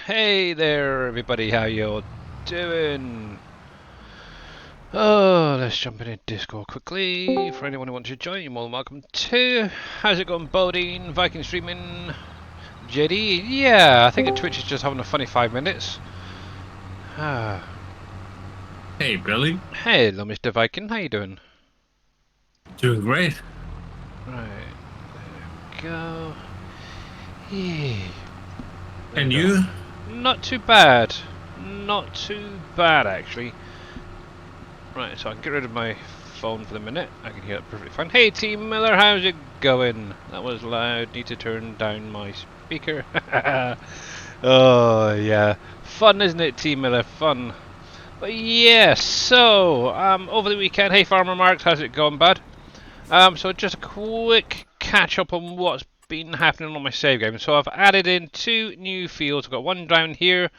Hey there, everybody. How you doing? Oh, let's jump into Discord quickly. For anyone who wants to join, you're more than welcome to. How's it going, Bodine? Viking streaming? JD? Yeah, I think Twitch is just having a funny 5 minutes. Ah. Hey, Billy. Hello, Mr. Viking. How you doing? Doing great. Right. There we go. Yeah. There And we go. you? Not too bad. Not too bad, actually. Right, so I can get rid of my phone for the minute. I can hear it perfectly fine. Hey, Team Miller, how's it going? That was loud. Need to turn down my speaker. Oh, yeah. Fun, isn't it, Team Miller? Fun. But yeah, so, over the weekend, hey, Farmer Marks, how's it going, bud? So just a quick catch up on what's been happening on my save game. So I've added in 2 new fields. I've got one down here,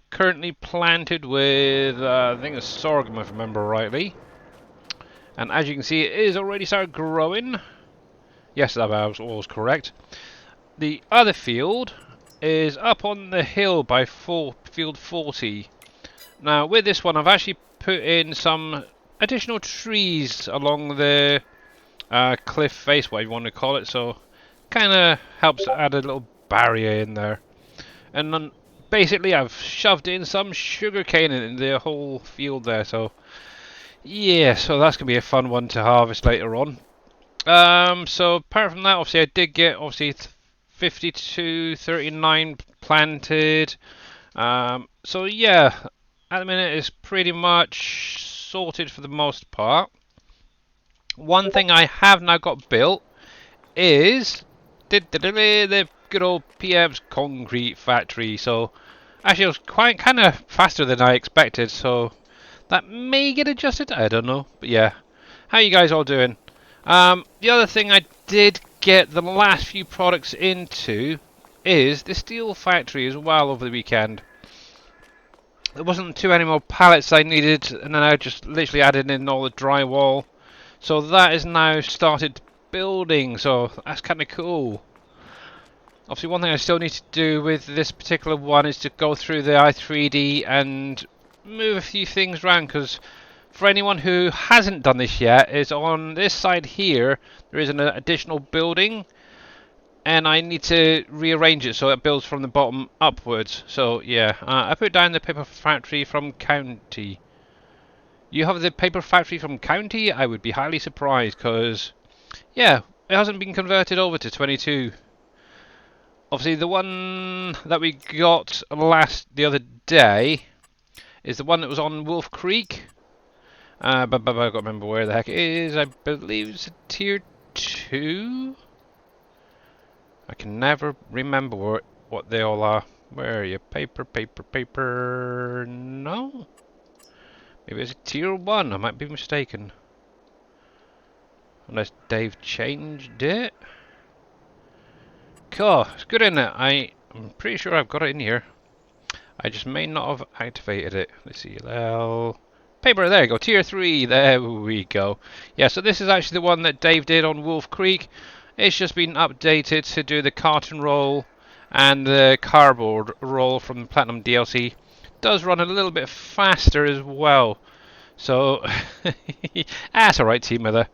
currently planted with, I think it's sorghum if I remember rightly. And as you can see, it is already started growing. Yes, that was correct. The other field is up on the hill by field 40. Now with this one, I've actually put in some additional trees along the cliff face, what you want to call it, so kind of helps add a little barrier in there. And then basically I've shoved in some sugarcane in the whole field there, so yeah, so that's going to be a fun one to harvest later on. So apart from that, obviously I did get 52, 39 planted. So yeah, at the minute it's pretty much sorted for the most part. One thing I have now got built is the good old PM's concrete factory. So actually it was quite kind of faster than I expected, so that may get adjusted, I don't know. But yeah, how you guys all doing? The other thing I did get the last few products into is the steel factory as well over the weekend. There wasn't too many more pallets I needed, and then I just literally added in all the drywall. So that is now started building, so that's kind of cool. Obviously one thing I still need to do with this particular one is to go through the i3D and move a few things around, because for anyone who hasn't done this yet, is on this side here there is an additional building and I need to rearrange it so it builds from the bottom upwards. So yeah, I put down the paper factory from county. You have the paper factory from county? I would be highly surprised, because yeah, it hasn't been converted over to 22. Obviously the one that we got the other day is the one that was on Wolf Creek. But I've got to remember where the heck it is. I believe it's a tier 2. I can never remember what they all are. Where are you? Paper, paper, paper. No? Maybe it's a tier 1. I might be mistaken. Unless Dave changed it. Cool. It's good, isn't it? I'm pretty sure I've got it in here. I just may not have activated it. Let's see. Paper, there you go. Tier 3. There we go. Yeah, so this is actually the one that Dave did on Wolf Creek. It's just been updated to do the carton roll and the cardboard roll from the Platinum DLC. Does run a little bit faster as well. So, that's alright, Team Mother.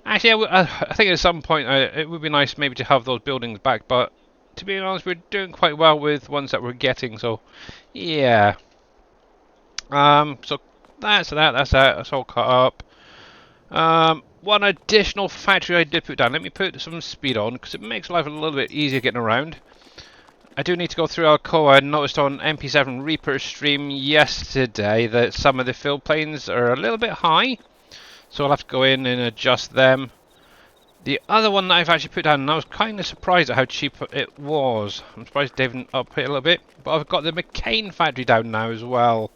Actually, I think at some point it would be nice maybe to have those buildings back, but to be honest, we're doing quite well with ones that we're getting, so yeah. So that's that. That's all caught up. One additional factory I did put down. Let me put some speed on, because it makes life a little bit easier getting around. I do need to go through Alcoa. I noticed on MP7 Reaper stream yesterday that some of the fill planes are a little bit high, so I'll have to go in and adjust them. The other one that I've actually put down, and I was kind of surprised at how cheap it was. I'm surprised they didn't up it a little bit, but I've got the McCain factory down now as well.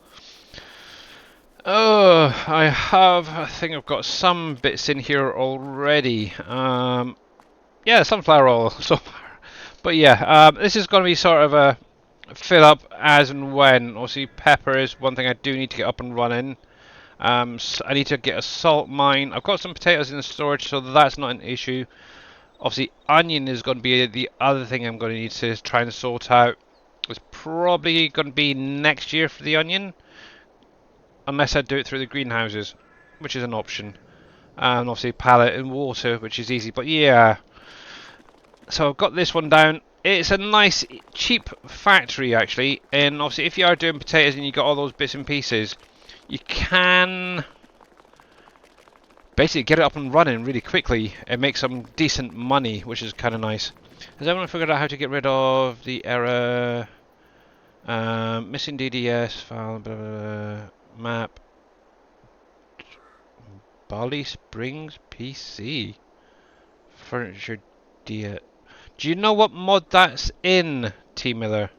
Oh, I think I've got some bits in here already. Yeah, sunflower oil so far. But yeah, this is going to be sort of a fill up as and when. Obviously, pepper is one thing I do need to get up and running. So I need to get a salt mine. I've got some potatoes in the storage, so that's not an issue. Obviously, onion is going to be the other thing I'm going to need to try and sort out. It's probably going to be next year for the onion, unless I do it through the greenhouses, which is an option. And obviously pallet and water, which is easy. But yeah, so I've got this one down. It's a nice, cheap factory actually, and obviously if you are doing potatoes and you got all those bits and pieces, you can basically get it up and running really quickly and make some decent money, which is kind of nice. Has everyone figured out how to get rid of the error? Missing DDS file, blah, blah, blah, map, Bali Springs PC, furniture D. Do you know what mod that's in, T Miller?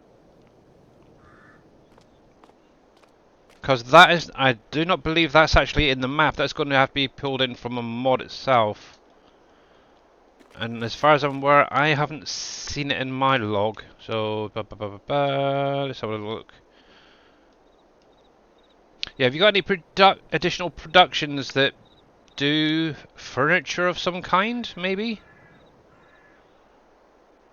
Because that is, I do not believe that's actually in the map. That's going to have to be pulled in from a mod itself. And as far as I'm aware, I haven't seen it in my log. So, let's have a look. Yeah, have you got any additional productions that do furniture of some kind, maybe?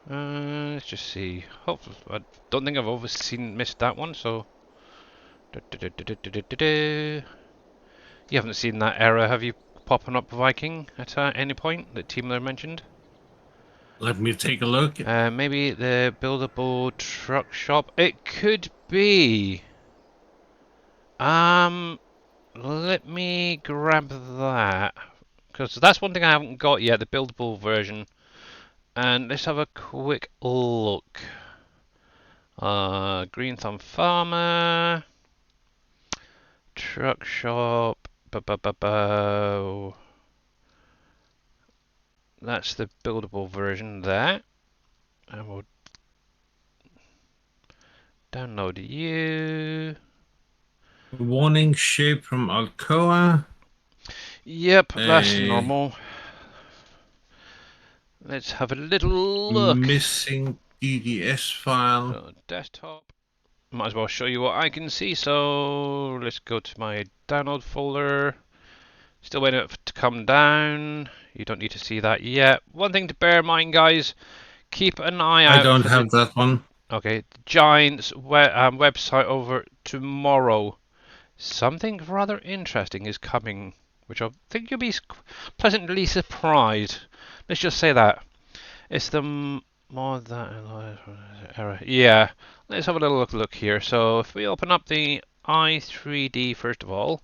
Let's just see. Hopefully, I don't think I've missed that one, so... You haven't seen that error, have you, popping up Viking at any point that Teamler mentioned? Let me take a look. Maybe the buildable truck shop. It could be. Let me grab that because that's one thing I haven't got yet, the buildable version. And let's have a quick look. Green Thumb Farmer, truck shop. That's the buildable version there. And we'll download you. Warning shape from Alcoa. Yep, that's normal. Let's have a little look. Missing DDS file. So, desktop. Might as well show you what I can see. So let's go to my download folder. Still waiting for it to come down. You don't need to see that yet. One thing to bear in mind, guys, keep an eye out. I don't have that one. Okay, the Giants website over tomorrow. Something rather interesting is coming, which I think you'll be pleasantly surprised. Let's just say that. It's the more that error. Yeah, let's have a little look here. So if we open up the i3D first of all,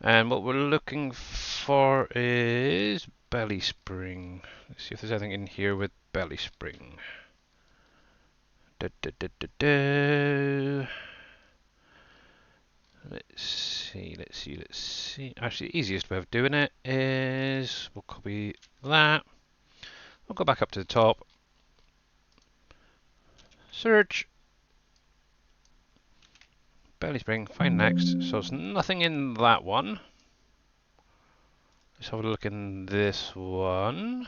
and what we're looking for is belly spring. Let's see if there's anything in here with belly spring. Let's see. Actually, the easiest way of doing it is we'll copy that. We'll go back up to the top. Search. Belly spring, find next. So there's nothing in that one. Let's have a look in this one.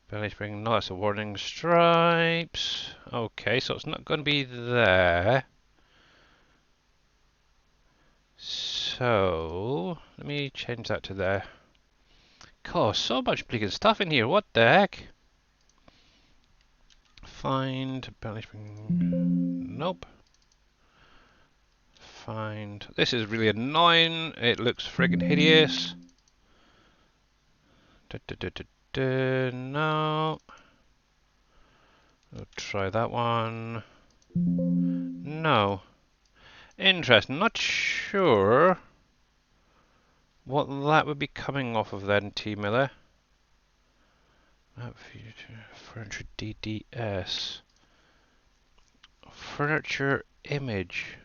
Belly spring, no, that's a warning stripes. Okay, so it's not going to be there. So, let me change that to there. God, so much bleeding stuff in here, what the heck? Find belly spring, nope. Find, this is really annoying, it looks friggin' hideous. No. We'll try that one. No. Interesting, not sure what that would be coming off of then, T Miller. Map future furniture DDS. Furniture image.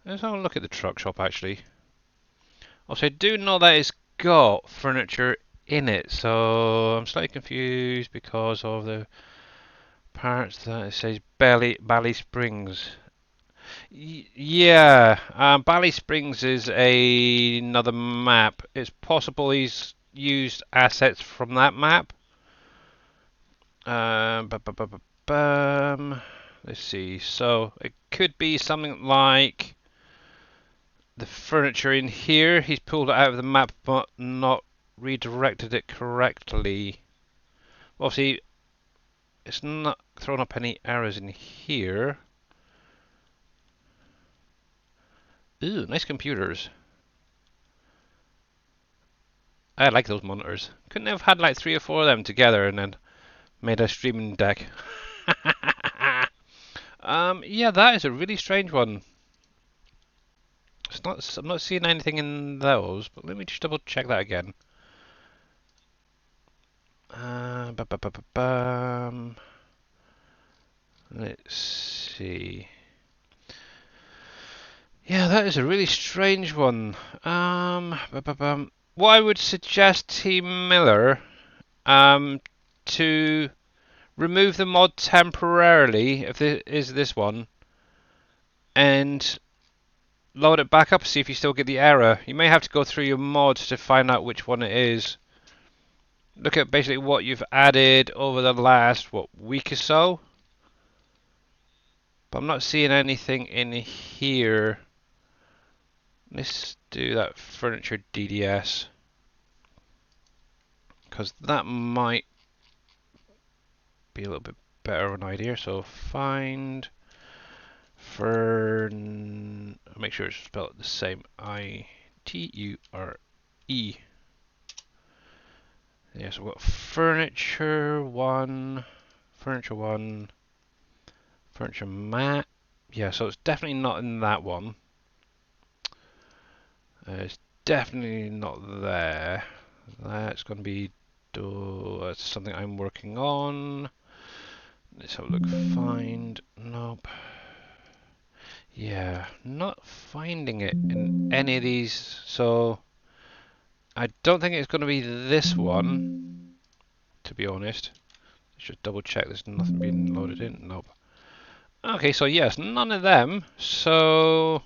Let's have a look at the truck shop actually. Also, I do know that it's got furniture in it, so I'm slightly confused because of the parts that it says Bally Springs. Yeah, Bally Springs is another map. It's possible he's used assets from that map. Let's see. So it could be something like the furniture in here. He's pulled it out of the map, but not redirected it correctly. Obviously, it's not throwing up any errors in here. Ooh, nice computers. I like those monitors. Couldn't have had like 3 or 4 of them together and then made a streaming deck. Yeah, that is a really strange one. It's not. I'm not seeing anything in those, but let me just double check that again. Ba-ba-ba-ba-bum. Let's see. Yeah, that is a really strange one. Ba-ba-bum. What I would suggest Team Miller, to remove the mod temporarily, if it is this one, and load it back up, see if you still get the error. You may have to go through your mods to find out which one it is. Look at basically what you've added over the last, week or so. But I'm not seeing anything in here. Let's do that furniture DDS. Because that might be a little bit better of an idea. So find make sure it's spelled the same. I-T-U-R-E. Yeah, so we've got furniture one, furniture mat. Yeah, so it's definitely not in that one. It's definitely not there. That's going to be that's something I'm working on. Let's have a look. Find. Nope. Yeah, not finding it in any of these. So I don't think it's going to be this one, to be honest. Let's just double check there's nothing being loaded in. Nope. Okay, so yes, none of them. So,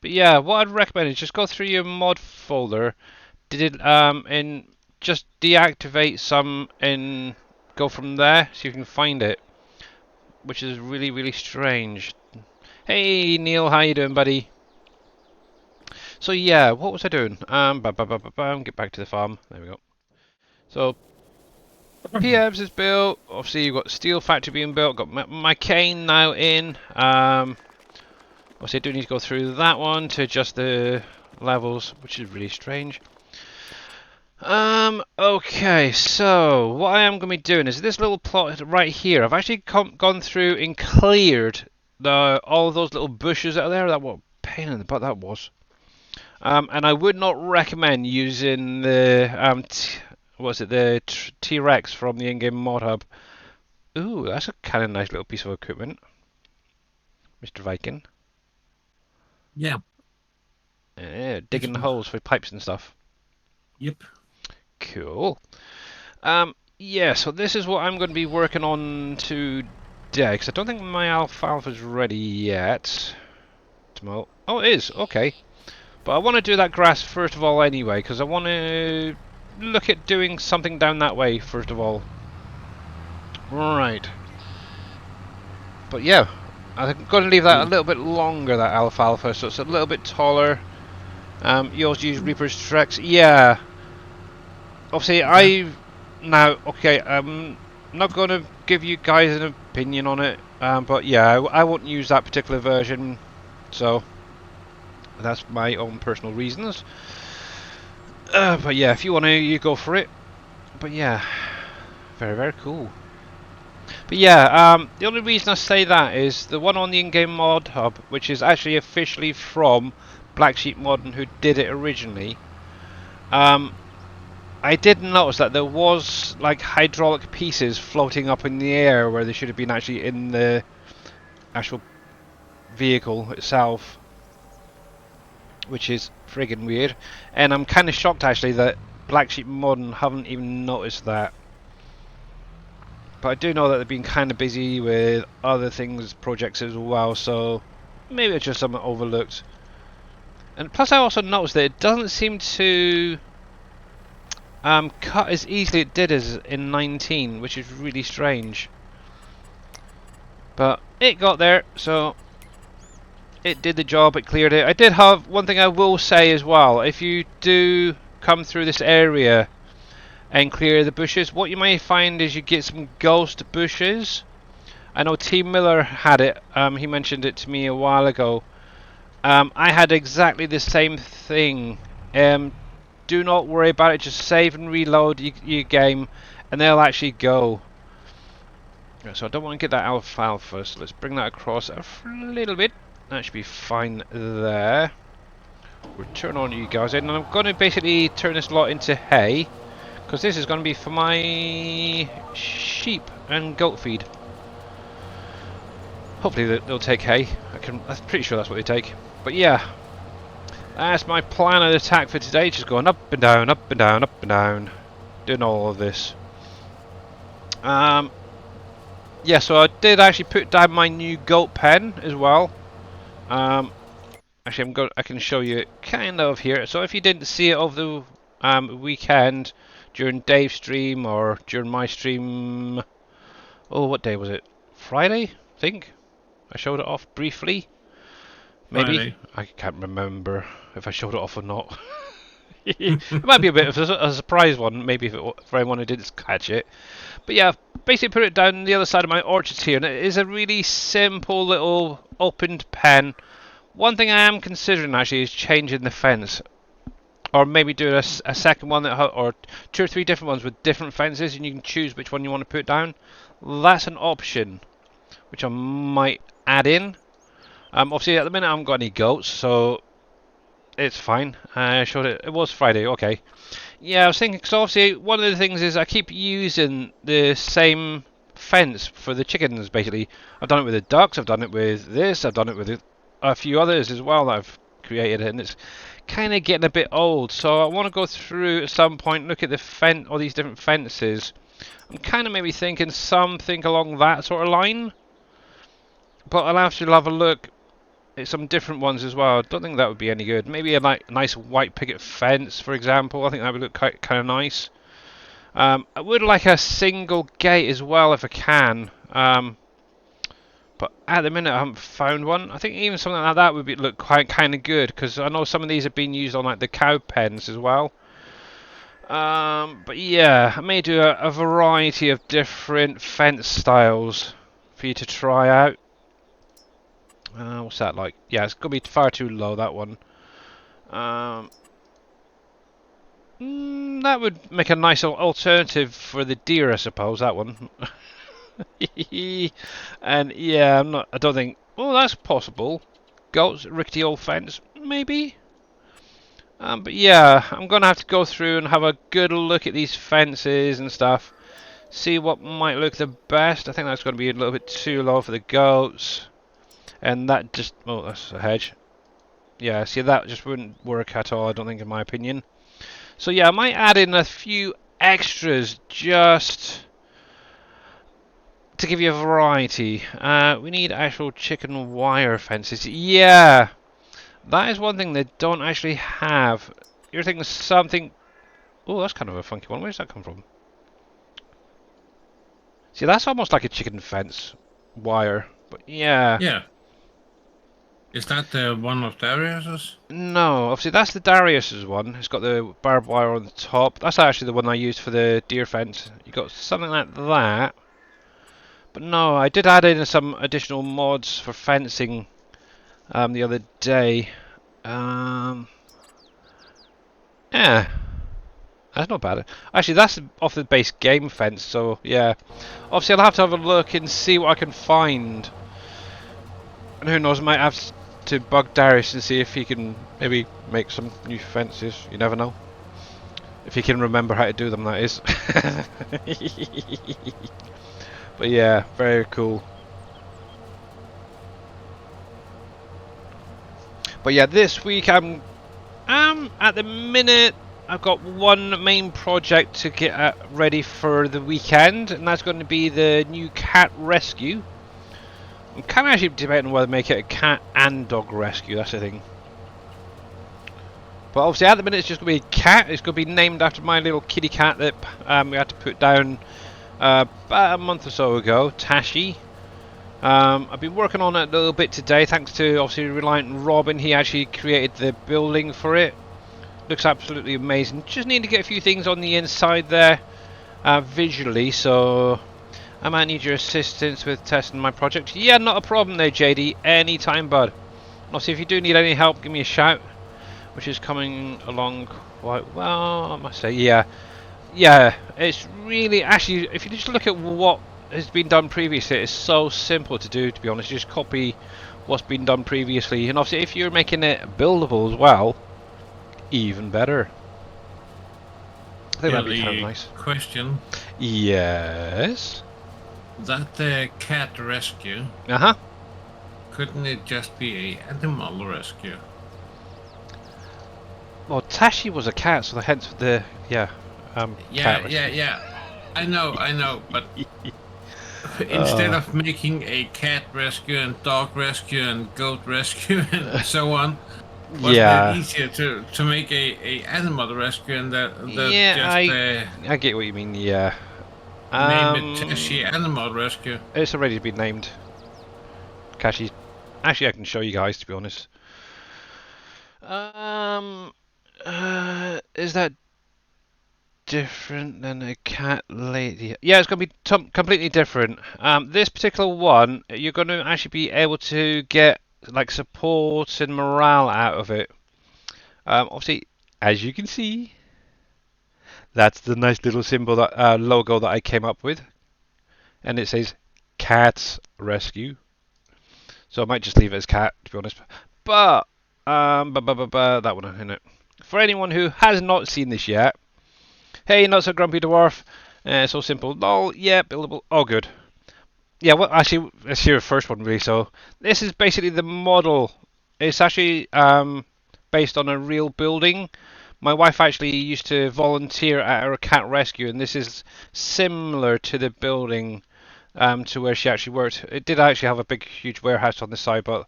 but yeah, what I'd recommend is just go through your mod folder, and just deactivate some and go from there, so you can find it, which is really, really strange. Hey Neil, how you doing, buddy? So yeah, what was I doing? Get back to the farm. There we go. So PMs is built. Obviously, you've got steel factory being built. Got my cane now in. Obviously, I do need to go through that one to adjust the levels, which is really strange. Okay, so what I am going to be doing is this little plot right here. I've actually gone through and cleared all of those little bushes out there. That what pain in the butt that was. And I would not recommend using the the T-Rex from the in-game mod hub. Ooh, that's a kind of nice little piece of equipment, Mr. Viking. Yeah. Digging holes for pipes and stuff. Yep. Cool. Yeah, so this is what I'm going to be working on today, because I don't think my alfalfa's ready yet. Tomorrow. Oh, it is. Okay. But I want to do that grass first of all anyway, because I want to look at doing something down that way first of all. Right. But yeah, I'm going to leave that a little bit longer, that alfalfa, so it's a little bit taller. You also use Reaper's Trex. Yeah. Obviously, I'm not going to give you guys an opinion on it, but yeah, I won't use that particular version, so that's my own personal reasons. But yeah, if you want to, you go for it. But yeah, very, very cool. But yeah, the only reason I say that is the one on the in-game mod hub, which is actually officially from Black Sheep Modern, who did it originally. I did notice that there was like hydraulic pieces floating up in the air where they should have been actually in the actual vehicle itself, which is friggin' weird. And I'm kind of shocked actually that Black Sheep Modern haven't even noticed that. But I do know that they've been kind of busy with other things, projects as well, so maybe it's just something overlooked. And plus I also noticed that it doesn't seem to cut as easily it did as in 19, which is really strange. But it got there, so it did the job, it cleared it. I did have one thing I will say as well. If you do come through this area and clear the bushes. What you may find is you get some ghost bushes. I know T Miller had it. He mentioned it to me a while ago. I had exactly the same thing. Do not worry about it. Just save and reload your game, and they'll actually go. So I don't want to get that alfalfa. So let's bring that across a little bit. That should be fine there. We'll turn on you guys in, and I'm going to basically turn this lot into hay, because this is going to be for my sheep and goat feed. Hopefully they'll take hay. I'm pretty sure that's what they take. But yeah, that's my plan of attack for today. Just going up and down, up and down, up and down, doing all of this. Yeah, so I did actually put down my new goat pen as well. Actually, I can show you it kind of here. So if you didn't see it over the weekend during Dave's stream or during my stream, oh, what day was it? Friday, I think. I showed it off briefly. Maybe Friday. I can't remember if I showed it off or not. It might be a bit of a surprise one, maybe for anyone who didn't catch it. But yeah, basically put it down the other side of my orchard here, and it is a really simple little opened pen. One thing I am considering actually is changing the fence, or maybe doing a second one or 2 or 3 different ones with different fences, and you can choose which one you want to put down. That's an option which I might add in. Obviously at the minute I haven't got any goats, so it's fine. I showed it. It was Friday. Okay. Yeah, I was thinking. So obviously one of the things is I keep using the same fence for the chickens. Basically, I've done it with the ducks. I've done it with this. I've done it with a few others as well that I've created, and it's kind of getting a bit old. So I want to go through at some point, look at the all these different fences. I'm kind of maybe thinking something along that sort of line, but I'll have to have a look at some different ones as well. I don't think that would be any good. Maybe a nice white picket fence, for example. I think that would look kind of nice. I would like a single gate as well if I can. But at the minute I haven't found one. I think even something like that would look quite kind of good, because I know some of these have been used on like the cow pens as well. But yeah, I may do a variety of different fence styles for you to try out. What's that like? Yeah, it's gonna be far too low, that one. That would make a nice alternative for the deer, I suppose. That one. And yeah, I don't think. Oh, that's possible. Goats, rickety old fence, maybe. But yeah, I'm gonna have to go through and have a good look at these fences and stuff. See what might look the best. I think that's gonna be a little bit too low for the goats. And that just, oh, that's a hedge. Yeah, see, that just wouldn't work at all, I don't think, in my opinion. So yeah, I might add in a few extras just to give you a variety. We need actual chicken wire fences. Yeah, that is one thing they don't actually have. You're thinking something. Oh, that's kind of a funky one. Where's that come from? See, that's almost like a chicken fence wire. But yeah. Yeah. Is that one of Darius's? No, obviously that's the Darius's one. It's got the barbed wire on the top. That's actually the one I used for the deer fence. You got something like that. But no, I did add in some additional mods for fencing the other day. Yeah, that's not bad. Actually, that's off the base game fence, so yeah. Obviously, I'll have to have a look and see what I can find. And who knows, I might have to bug Darius and see if he can maybe make some new fences. You never know. If he can remember how to do them, that is. But yeah, very cool. But yeah, this week I'm at the minute I've got one main project to get ready for the weekend, and that's going to be the new cat rescue. I'm kind of actually debating whether to make it a cat and dog rescue, that's the thing. But obviously at the minute it's just going to be a cat. It's going to be named after my little kitty cat that we had to put down about a month or so ago, Tashi. I've been working on it a little bit today, thanks to obviously Reliant Robin. He actually created the building for it. Looks absolutely amazing. Just need to get a few things on the inside there visually, so I might need your assistance with testing my project. Yeah, not a problem there, JD. Anytime, bud. Obviously, if you do need any help, give me a shout, which is coming along quite well, I must say. Yeah, yeah, it's really, actually, if you just look at what has been done previously, it's so simple to do, to be honest. You just copy what's been done previously, and obviously if you're making it buildable as well, even better. I think Yeah, that'd be kind of the nice. question, Yes. that cat rescue, Uh-huh. couldn't it just be a animal rescue? Well, Tashi was a cat, so hence the, yeah, cat rescue. Yeah. I know, but instead Uh, of making a cat rescue and dog rescue and goat rescue and so on, wasn't it yeah. easier to make a animal rescue and that Yeah, just I get what you mean, yeah. name it Tashi Animal Rescue? It's already been named. Kashi. Actually, I can show you guys, to be honest. Um, is that different than a cat lady? Yeah, it's going to be completely different. This particular one, you're going to actually be able to get like support and morale out of it. Obviously, as you can see, that's the nice little symbol that logo that I came up with, and it says Cats Rescue. So I might just leave it as cat, to be honest. But that one in it. For anyone who has not seen this yet, hey, not so grumpy dwarf. So simple. Lol. Yeah, buildable. Oh, good. Yeah. Well, actually, let's hear the first one really. So this is basically the model. It's actually based on a real building. My wife actually used to volunteer at a cat rescue, and this is similar to the building to where she actually worked. It did actually have a big, huge warehouse on the side, but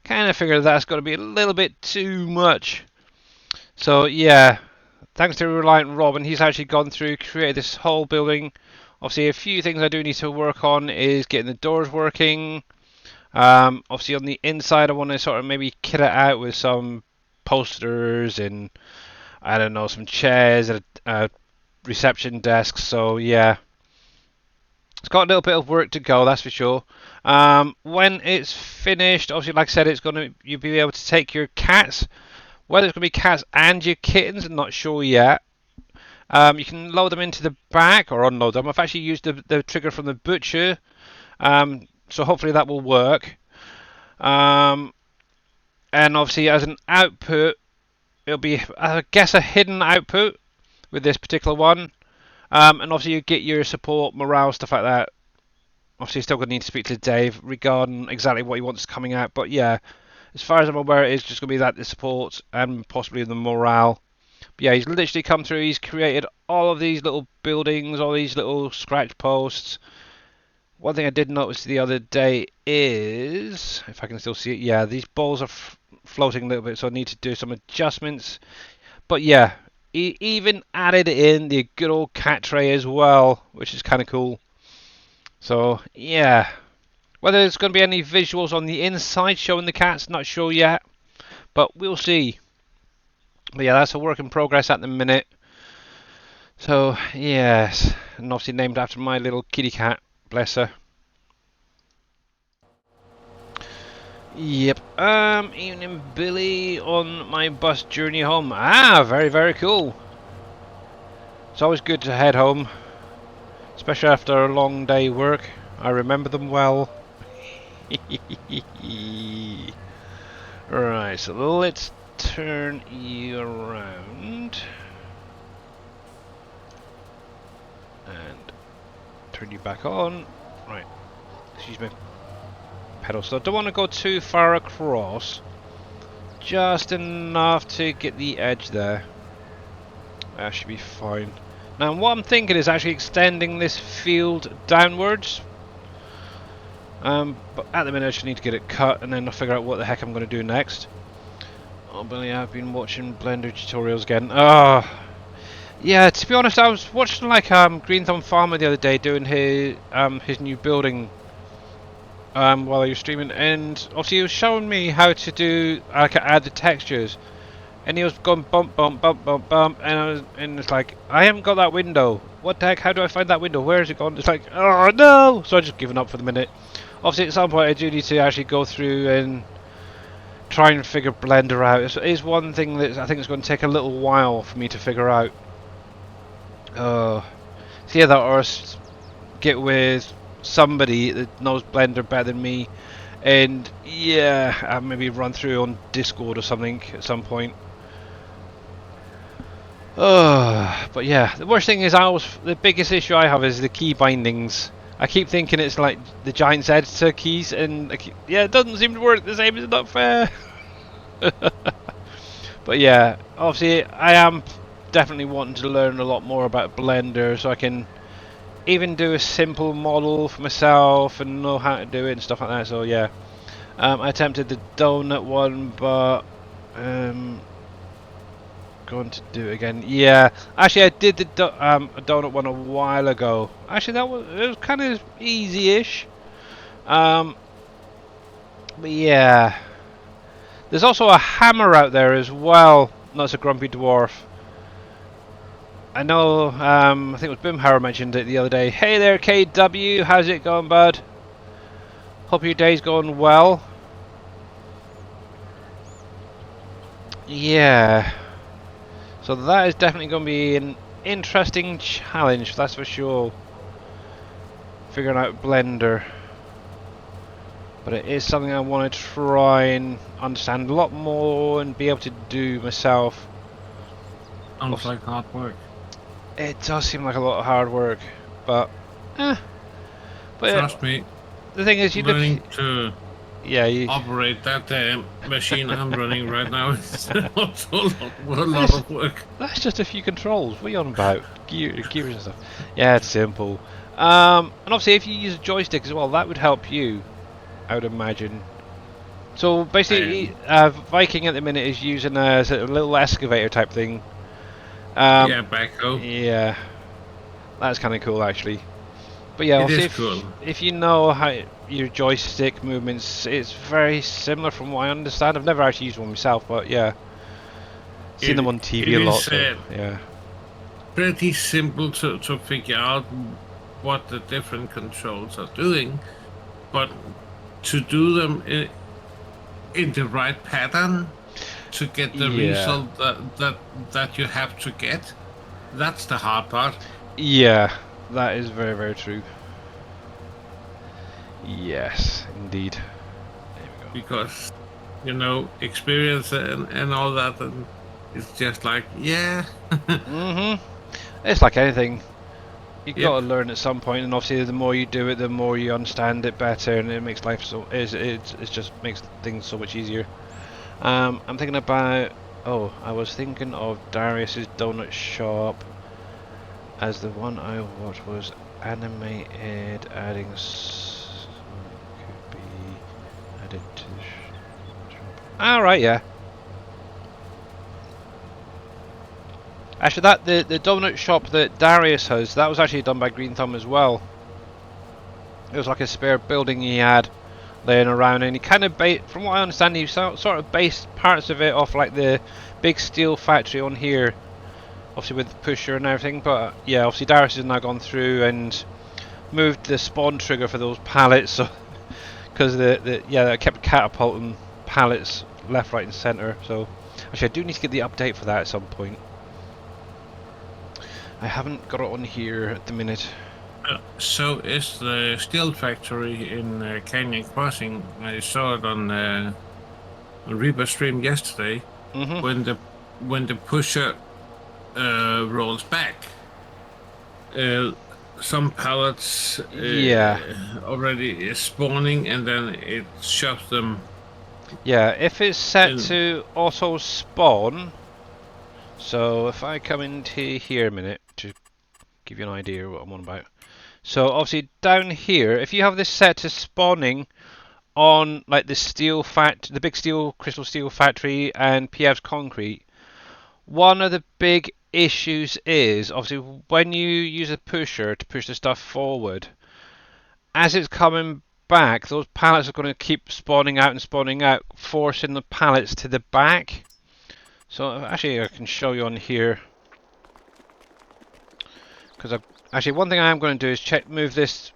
kind of figured that's going to be a little bit too much. So yeah, thanks to Reliant Robin, he's actually gone through, created this whole building. Obviously, a few things I do need to work on is getting the doors working. Obviously, on the inside, I want to sort of maybe kit it out with some posters and I don't know, some chairs and a reception desk. So yeah, it's got a little bit of work to go, that's for sure. When it's finished, obviously, like I said, it's gonna you'll be able to take your cats. Whether it's gonna be cats and your kittens, I'm not sure yet. You can load them into the back or unload them. I've actually used the trigger from the butcher, so hopefully that will work. Um, and obviously, as an output, it'll be, I guess, a hidden output with this particular one. And obviously, you get your support, morale, stuff like that. Obviously, still going to need to speak to Dave regarding exactly what he wants coming out. But yeah, as far as I'm aware, it's just going to be that the support and possibly the morale. But yeah, he's literally come through. He's created all of these little buildings, all these little scratch posts. One thing I did notice the other day is, if I can still see it, yeah, these balls are floating a little bit, so I need to do some adjustments. But yeah, he even added in the good old cat tray as well, which is kind of cool. So yeah, whether there's going to be any visuals on the inside showing the cats, not sure yet, but we'll see. But yeah, that's a work in progress at the minute. So yes, and obviously named after my little kitty cat, bless her. Yep. Evening Billy on my bus journey home. Ah, very, very cool. It's always good to head home, especially after a long day work. I remember them well. Right, so let's turn you around. And turn you back on. Right, excuse me. Pedal, so I don't want to go too far across. Just enough to get the edge there. That should be fine. Now what I'm thinking is actually extending this field downwards. But at the minute I just need to get it cut and then I'll figure out what the heck I'm going to do next. Oh, Billy, I've been watching Blender tutorials again. Oh, yeah, to be honest, I was watching like Green Thumb Farmer the other day doing his new building while he was streaming, and obviously he was showing me how to do add the textures, and he was going bump, bump, bump, bump, bump, and it's like, I haven't got that window. What the heck? How do I find that window? Where is it gone? It's like, oh no! So I just given up for the minute. Obviously, at some point, I do need to actually go through and try and figure Blender out. It's one thing that I think is going to take a little while for me to figure out. So yeah, that or get with somebody that knows Blender better than me, and yeah, I'll maybe run through on Discord or something at some point. But yeah, the worst thing is the biggest issue I have is the key bindings. I keep thinking it's like the Giant's Editor keys, and yeah, it doesn't seem to work the same. It's not fair. But yeah, obviously I am definitely wanting to learn a lot more about Blender, so I can even do a simple model for myself and know how to do it and stuff like that. So yeah, I attempted the donut one, but going to do it again. Yeah, actually I did the donut one a while ago. Actually, it was kind of easy-ish. But yeah, there's also a hammer out there as well. No, it's a grumpy dwarf. I know. I think it was Boomhauer mentioned it the other day. Hey there, KW. How's it going, bud? Hope your day's going well. Yeah. So that is definitely going to be an interesting challenge, that's for sure. Figuring out Blender. But it is something I want to try and understand a lot more and be able to do myself. Sounds like hard work. It does seem like a lot of hard work, but But trust me. The thing is, learning to you operate that machine I'm running right now is also a lot of work. That's just a few controls. What are you on about? Gears and stuff. Yeah, it's simple. And obviously, if you use a joystick as well, that would help you, I would imagine. So basically, Viking at the minute is using a little excavator type thing. Yeah, backhoe. Yeah, that's kind of cool actually. But yeah, cool. If you know how your joystick movements, it's very similar from what I understand. I've never actually used one myself, but yeah, seen them on TV a lot. So, yeah, pretty simple to figure out what the different controls are doing, but to do them in the right pattern to get the result that you have to get, that's the hard part. Yeah, that is very, very true. Yes, indeed. There we go. Because, experience and all that, and it's just like, yeah. It's like anything. You've got to learn at some point, and obviously the more you do it, the more you understand it better, and it makes life it just makes things so much easier. I'm thinking about. Oh, I was thinking of Darius's Donut Shop as the one I watched was animated, adding could be added to the shop. Alright, yeah. Actually, the donut shop that Darius has, that was actually done by Green Thumb as well. It was like a spare building he had laying around, and he kind of from what I understand, he sort of based parts of it off like the big steel factory on here, obviously with the pusher and everything. But yeah, obviously Darius has now gone through and moved the spawn trigger for those pallets, so because they kept catapulting pallets left, right, and center. So actually, I do need to get the update for that at some point. I haven't got it on here at the minute. So is the steel factory in Canyon Crossing. I saw it on Reaper stream yesterday. When the pusher rolls back, some pallets already is spawning, and then it shoves them. Yeah, if it's set to auto spawn. So if I come into here a minute to give you an idea of what I'm on about. So obviously down here, if you have this set to spawning on like the big crystal steel factory and PF's concrete, one of the big issues is obviously when you use a pusher to push the stuff forward, as it's coming back, those pallets are going to keep spawning out and spawning out, forcing the pallets to the back. So actually, I can show you on here because actually one thing I am going to do is move this.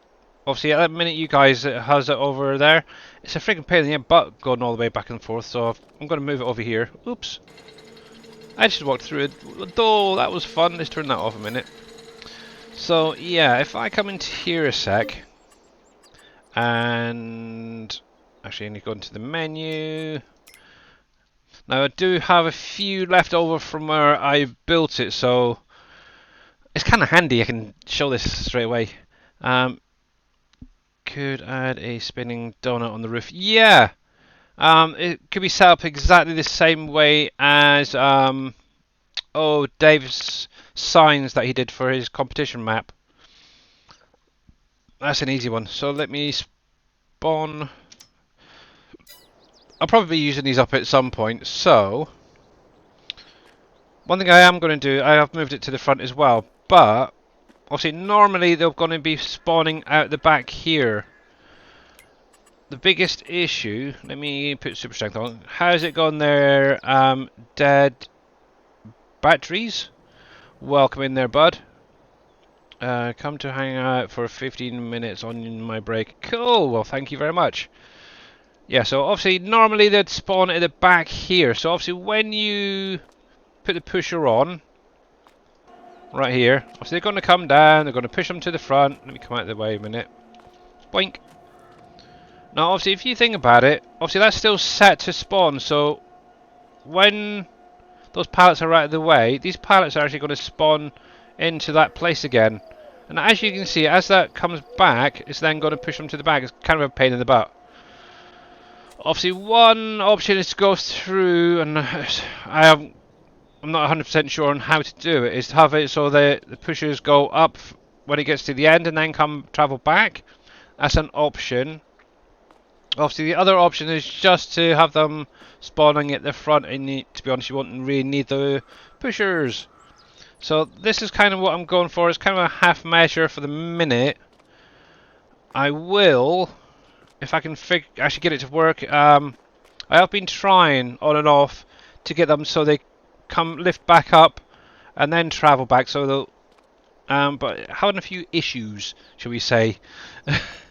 Obviously, at the minute you guys it has it over there, it's a freaking pain in the butt going all the way back and forth. So I'm going to move it over here. Oops. I just walked through it. Though that was fun. Let's turn that off a minute. So yeah, if I come into here a sec, and actually I need to go into the menu. Now I do have a few left over from where I built it, so it's kind of handy. I can show this straight away. Um, could add a spinning donut on the roof. Yeah, it could be set up exactly the same way as Dave's signs that he did for his competition map. That's an easy one. So let me spawn. I'll probably be using these up at some point. So one thing I am going to do, I have moved it to the front as well, but obviously normally they're going to be spawning out the back here. The biggest issue, let me put super strength on. How's it gone there? Dead batteries. Welcome in there, bud. Come to hang out for 15 minutes on my break. Cool, well thank you very much. Yeah, so obviously normally they'd spawn at the back here. So obviously when you put the pusher on, right here, obviously they're going to come down, they're going to push them to the front. Let me come out of the way a minute. Boink. Now obviously if you think about it, obviously that's still set to spawn, so when those pallets are out of the way, these pallets are actually going to spawn into that place again. And as you can see, as that comes back, it's then going to push them to the back. It's kind of a pain in the butt. Obviously one option is to go through, and I'm not 100% sure on how to do it, is to have it so the pushers go up when it gets to the end and then travel back. That's an option. Obviously the other option is just to have them spawning at the front, and to be honest you won't really need the pushers. So this is kind of what I'm going for. It's kind of a half measure for the minute. I will, if I can actually get it to work, I have been trying on and off to get them so they lift back up and then travel back, so they'll but having a few issues, shall we say,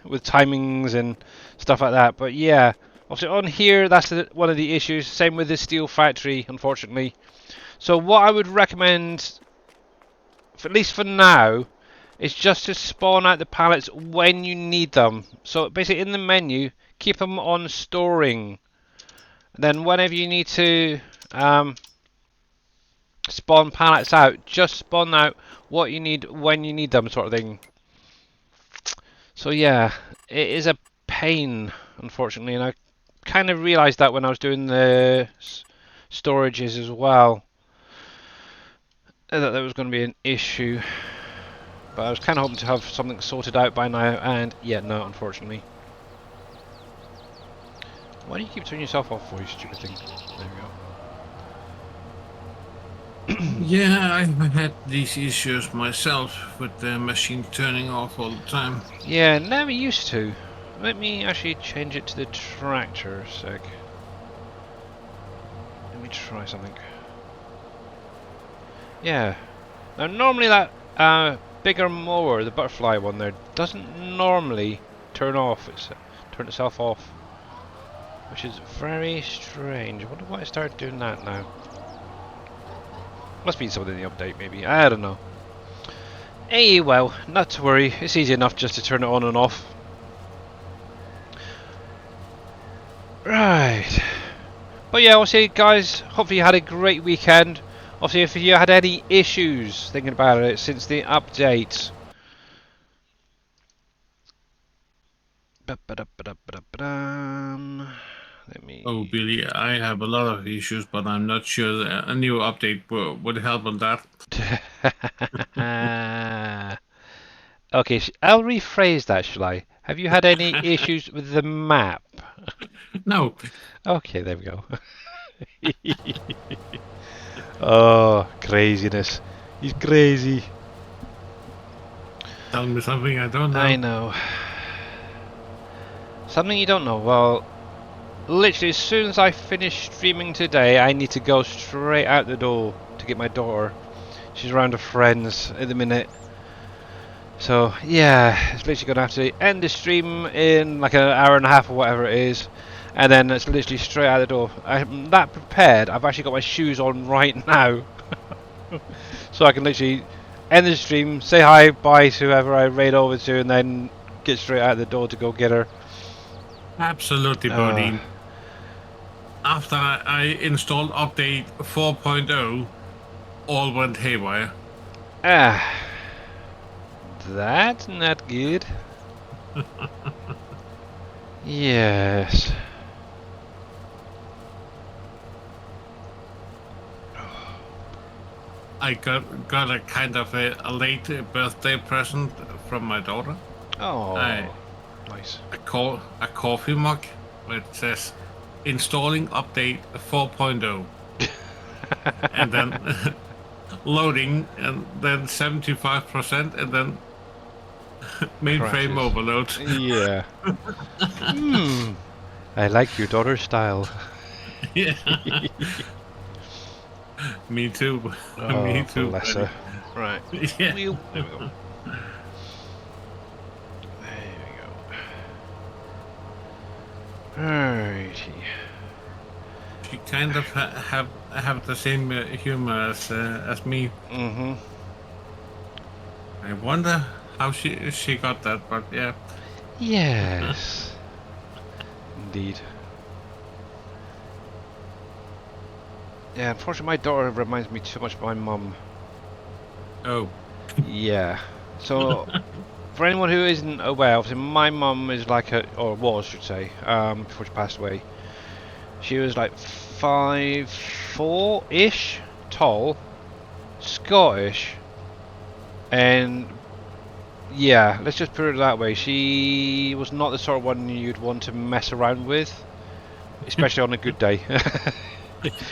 with timings and stuff like that. But yeah, obviously on here, that's one of the issues. Same with the steel factory, unfortunately. So what I would recommend, at least for now, is just to spawn out the pallets when you need them. So basically in the menu, keep them on storing. Then whenever you need to spawn pallets out, just spawn out what you need when you need them, sort of thing. So yeah, it is a pain, unfortunately, and I kind of realised that when I was doing the storages as well, that there was going to be an issue. But I was kind of hoping to have something sorted out by now, and yeah, no, unfortunately. Why do you keep turning yourself off for, you stupid thing? There we go. Yeah, I've had these issues myself with the machine turning off all the time. Yeah, never used to. Let me actually change it to the tractor a sec. Let me try something. Yeah. Now normally that bigger mower, the butterfly one there, doesn't normally turn itself off. Which is very strange. I wonder why I started doing that now. Must be something in the update, maybe. I don't know. Hey, well, not to worry. It's easy enough just to turn it on and off. Right. But yeah, obviously, guys, hopefully you had a great weekend. Obviously, if you had any issues thinking about it since the update. Let me... Oh, Billy, I have a lot of issues, but I'm not sure a new update would help on that. Okay, I'll rephrase that, shall I? Have you had any issues with the map? No. Okay, there we go. Oh, craziness. He's crazy. Tell me something I don't know. I know. Something you don't know. Well, literally as soon as I finish streaming today, I need to go straight out the door to get my daughter. She's around her friends at the minute. So yeah, it's literally gonna have to end the stream in like an hour and a half or whatever it is, and then it's literally straight out the door. I'm that prepared. I've actually got my shoes on right now, so I can literally end the stream, say hi, bye to whoever I raid over to, and then get straight out the door to go get her. Absolutely, Uh, Bodine. After I installed update 4.0, all went haywire. ah, that's not good. Yes. I got a kind of a late birthday present from my daughter. Oh, I nice. a coffee mug where it says installing update 4.0 and then loading and then 75% and then mainframe Crashes. overload. Yeah. I like your daughter's style. Yeah. Me too. Oh, Me too, bless buddy. her. Right. Yeah. There we go. There we go. Alrighty. She kind of have the same humor as me. Mm-hmm. I wonder how she got that, but yeah. Yes. Indeed. Yeah, unfortunately my daughter reminds me too much of my mum. Oh. Yeah. So, for anyone who isn't aware, obviously my mum is like a, or was, I should say, before she passed away. She was like 5'4" tall, Scottish, and yeah, let's just put it that way. She was not the sort of one you'd want to mess around with, especially on a good day.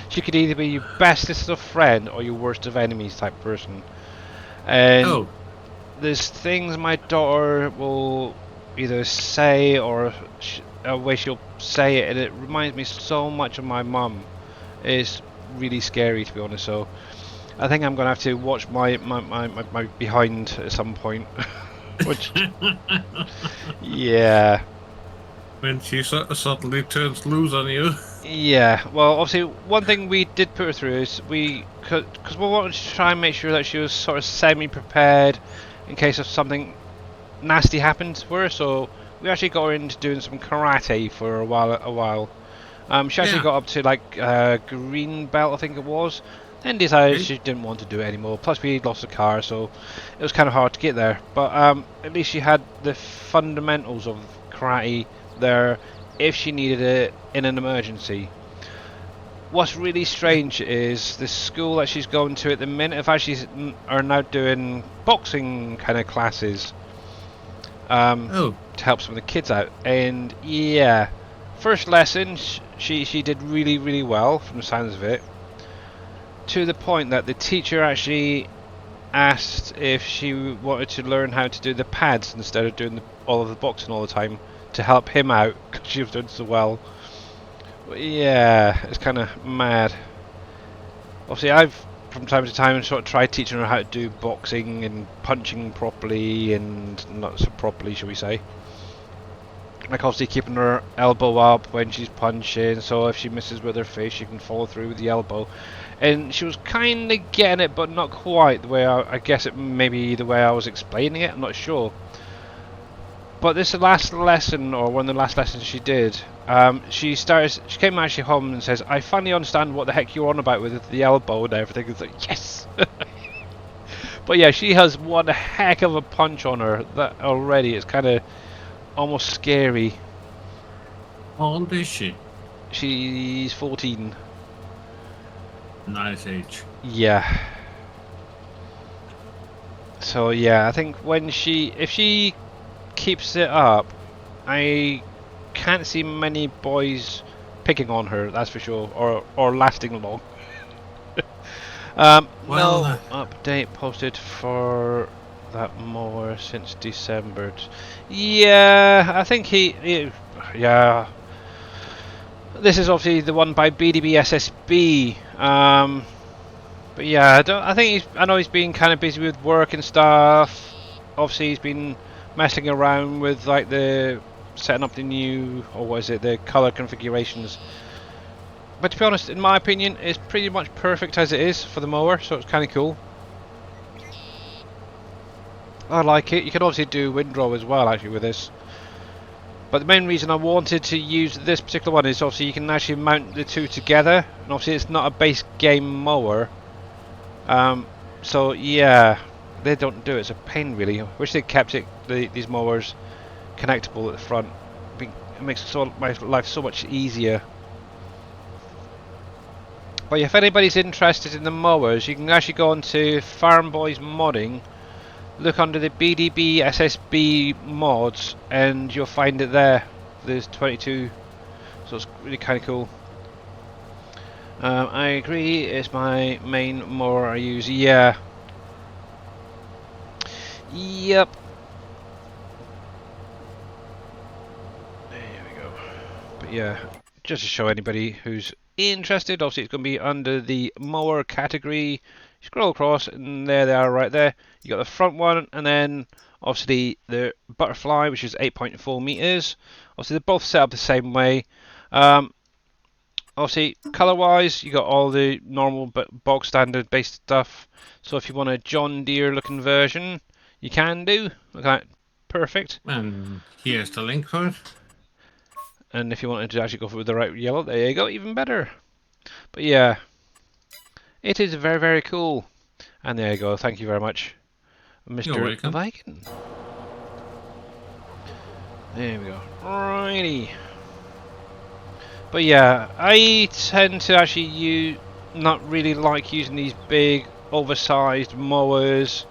She could either be your bestest of friend or your worst of enemies type person. And Oh. there's things my daughter will either say or a way she'll say it, and it reminds me so much of my mum. It's really scary, to be honest. So I think I'm gonna have to watch my behind at some point. Which, yeah, When she suddenly turns loose on you. yeah. Well, obviously, one thing we did put her through is because we wanted to try and make sure that she was sort of semi-prepared in case of something nasty happened to her. So we actually got her into doing some karate for a while. She actually Yeah. got up to like green belt, I think it was. Then decided Okay. she didn't want to do it anymore. Plus, we lost the car, so it was kind of hard to get there. But at least she had the fundamentals of karate there if she needed it in an emergency. What's really strange is the school that she's going to at the minute have actually are now doing boxing kind of classes. Oh. To help some of the kids out. And yeah, first lesson she did really well from the sounds of it. To the point that the teacher actually asked if she wanted to learn how to do the pads instead of doing all of the boxing all the time to help him out because she was doing so well. But yeah, it's kind of mad. Obviously, I've from time to time sort of tried teaching her how to do boxing and punching properly and not so properly, shall we say. Like obviously keeping her elbow up when she's punching, so if she misses with her face, she can follow through with the elbow. And she was kind of getting it, but not quite the way I guess it maybe the way I was explaining it. I'm not sure. But this last lesson, or one of the last lessons she did, she came actually home and says, "I finally understand what the heck you're on about with the elbow and everything." It's like, yes. But yeah, she has one heck of a punch on her that already. It's kind of almost scary. How old is she? She's 14. Nice age. Yeah. So yeah, I think if she keeps it up, I can't see many boys picking on her. That's for sure, or lasting long. Well, No update posted for that mower since December. Yeah, I think yeah. This is obviously the one by BDB SSB. But yeah, I think I know he's been kind of busy with work and stuff. Obviously, he's been messing around with like the setting up the new, or what is it, the color configurations. But to be honest, in my opinion, it's pretty much perfect as it is for the mower, so it's kind of cool. I like it. You can obviously do windrow as well, actually, with this. But the main reason I wanted to use this particular one is obviously you can actually mount the two together, and obviously it's not a base game mower. So yeah, they don't do it. It's a pain, really. I wish they kept these mowers connectable at the front. It makes my life so much easier. But if anybody's interested in the mowers, you can actually go onto Farm Boys Modding, look under the BDB SSB mods, and you'll find it there. There's 22, so it's really kind of cool. I agree, it's my main mower I use. Yeah. Yep. There we go. But yeah, just to show anybody who's interested, obviously it's going to be under the mower category. Scroll across and there they are right there. You got the front one and then obviously the butterfly, which is 8.4 meters. Obviously they're both set up the same way. Obviously color wise you got all the normal but bog standard based stuff. So if you want a John Deere looking version you can do. Look at that, perfect. And here's the link for it. And if you wanted to actually go for the right yellow, there you go, even better. But yeah, it is very, very cool. And there you go, thank you very much, Mr. Viking. There we go. Alrighty. But yeah, I tend to actually not really like using these big, oversized mowers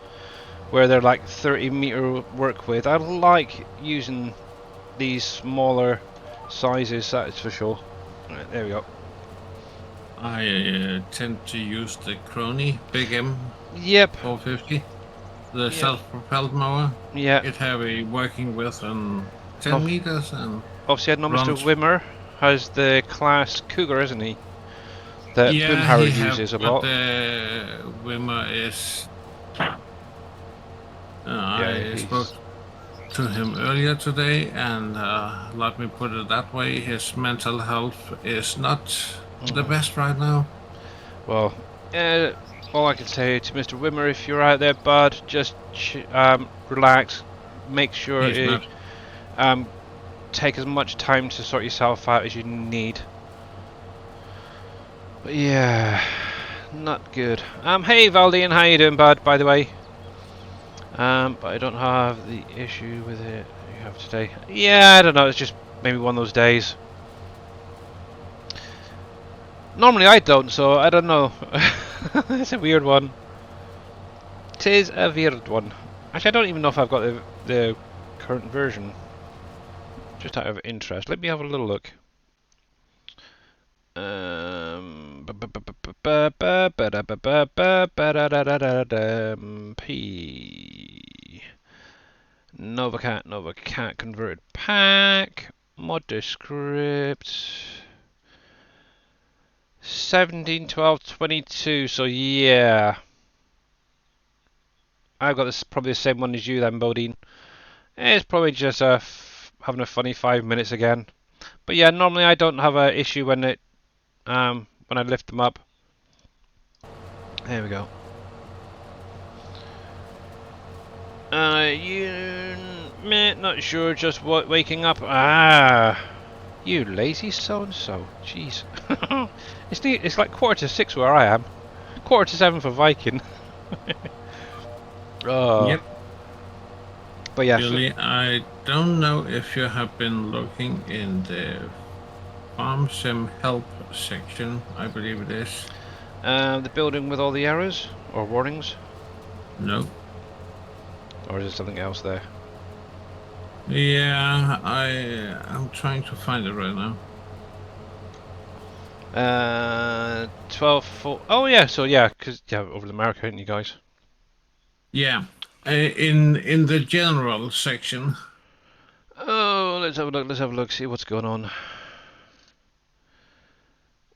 where they're like 30-meter work width. I like using these smaller sizes, that is for sure. Right, there we go. I tend to use the Crony Big M. Yep. 450. The self-propelled mower. Yeah. It have a working width on 10 meters and. Obviously, I know Mr. Wimmer has the class Cougar, isn't he? That yeah, Boomhauer uses a lot. The Wimmer is. I spoke to him earlier today, and let me put it that way: his mental health is not the best right now. Well, all I can say to Mr. Wimmer, if you're out there, bud, just relax. Make sure you take as much time to sort yourself out as you need. But yeah, not good. Hey Valdian, how you doing, bud? By the way. But I don't have the issue with it you have today. Yeah, I don't know. It's just maybe one of those days. Normally I don't, so I don't know. It's a weird one. Tis a weird one. Actually, I don't even know if I've got the current version. Just out of interest. Let me have a little look. P Novacat converted pack mod script 171222. So yeah, I've got this probably the same one as you then, Bodine. It's probably just having a funny 5 minutes again. But yeah, normally I don't have an issue when I lift them up. There we go. Not sure, just waking up. You lazy so-and-so. Jeez. It's like 5:45 where I am. 6:45 for Viking. Oh. Yep. But yeah. Really, I don't know if you have been looking in the Farm Sim Help section, I believe it is. The building with all the arrows or warnings? No. Or is there something else there? Yeah, I'm trying to find it right now. 12:4. Oh yeah, so yeah, because over the America, aren't you guys? Yeah, in the general section. Oh, let's have a look. Let's have a look. See what's going on.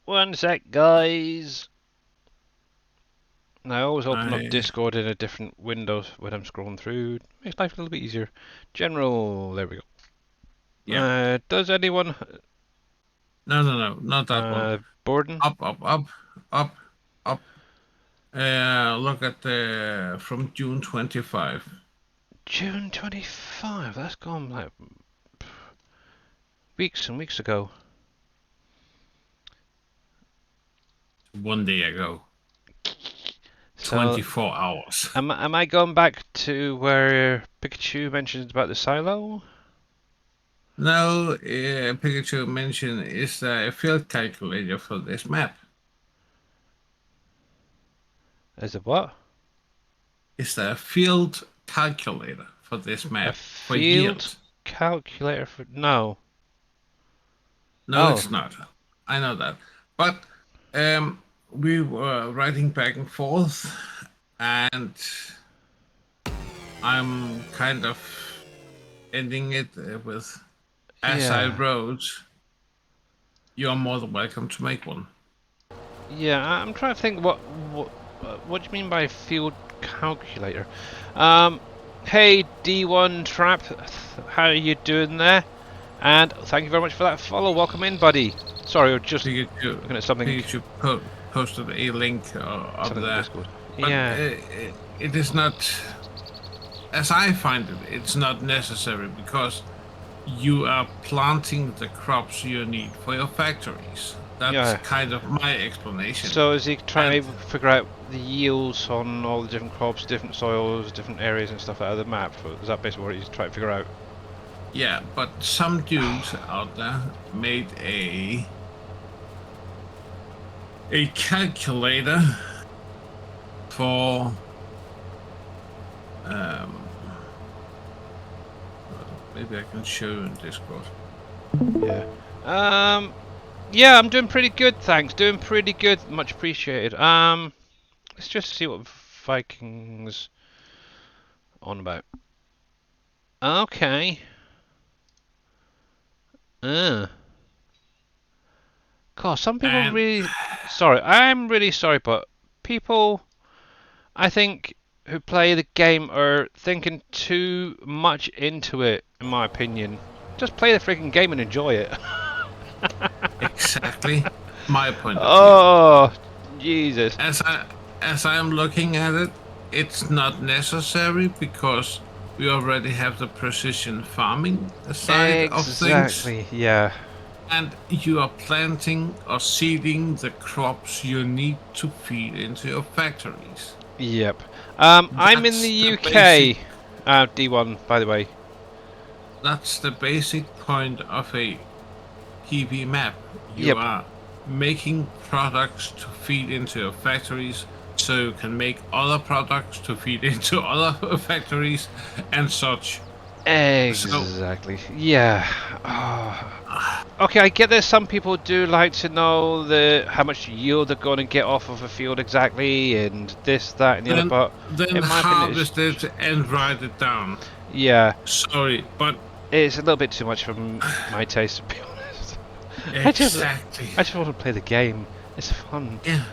One sec, guys. Now I always open up I Discord in a different window when I'm scrolling through. Makes life a little bit easier. General, there we go. yeah. Does anyone No, not that one. Borden? Up, up. Look at the from June 25. June 25. That's gone like weeks and weeks ago. 1 day ago. So 24 hours. am I going back to where Pikachu mentions about the silo? Now, Pikachu mentioned is there a field calculator for this map? Is it what? Is there a field calculator for this A map for field yield? calculator for no. No, Oh, it's not. I know that. But we were writing back and forth, and I'm kind of ending it with as I yeah. wrote, you're more than welcome to make one. Yeah, I'm trying to think what do you mean by field calculator? Hey D1 Trap, how are you doing there? And thank you very much for that follow. Welcome in, buddy. Sorry, I was just Pikachu, looking at something posted a link up on there, Discord. but Yeah, it is not, as I find it, it's not necessary because you are planting the crops you need for your factories. That's yeah. kind of my explanation. So is he trying And to figure out the yields on all the different crops, different soils, different areas and stuff out of the map? Is that basically what he's trying to figure out? yeah, but some dudes out there made a calculator for um, maybe I can show you in Discord. Yeah. Yeah, I'm doing pretty good, thanks. Doing pretty good. Much appreciated. Let's just see what Vikings on about. Okay. Uh. God, some people And really. Sorry, I'm really sorry, but people, I think, who play the game are thinking too much into it, in my opinion. Just play the freaking game and enjoy it. exactly my point of view. Oh, Jesus. As I am looking at it, it's not necessary because we already have the precision farming side of things, Exactly, yeah. and you are planting or seeding the crops you need to feed into your factories. Yep. I'm in the That's the basic. UK. D1, by the way. That's the basic point of a PV map. You Yep. are making products to feed into your factories so you can make other products to feed into other factories and such. So, Exactly. Yeah. Oh. Okay, I get that some people do like to know how much yield they're going to get off of a field exactly, and this, that, and the other. then But then in my opinion, harvest it and write it down. yeah, Sorry, but it's a little bit too much for my taste, to be honest. I just, exactly. I just want to play the game. It's fun. Yeah,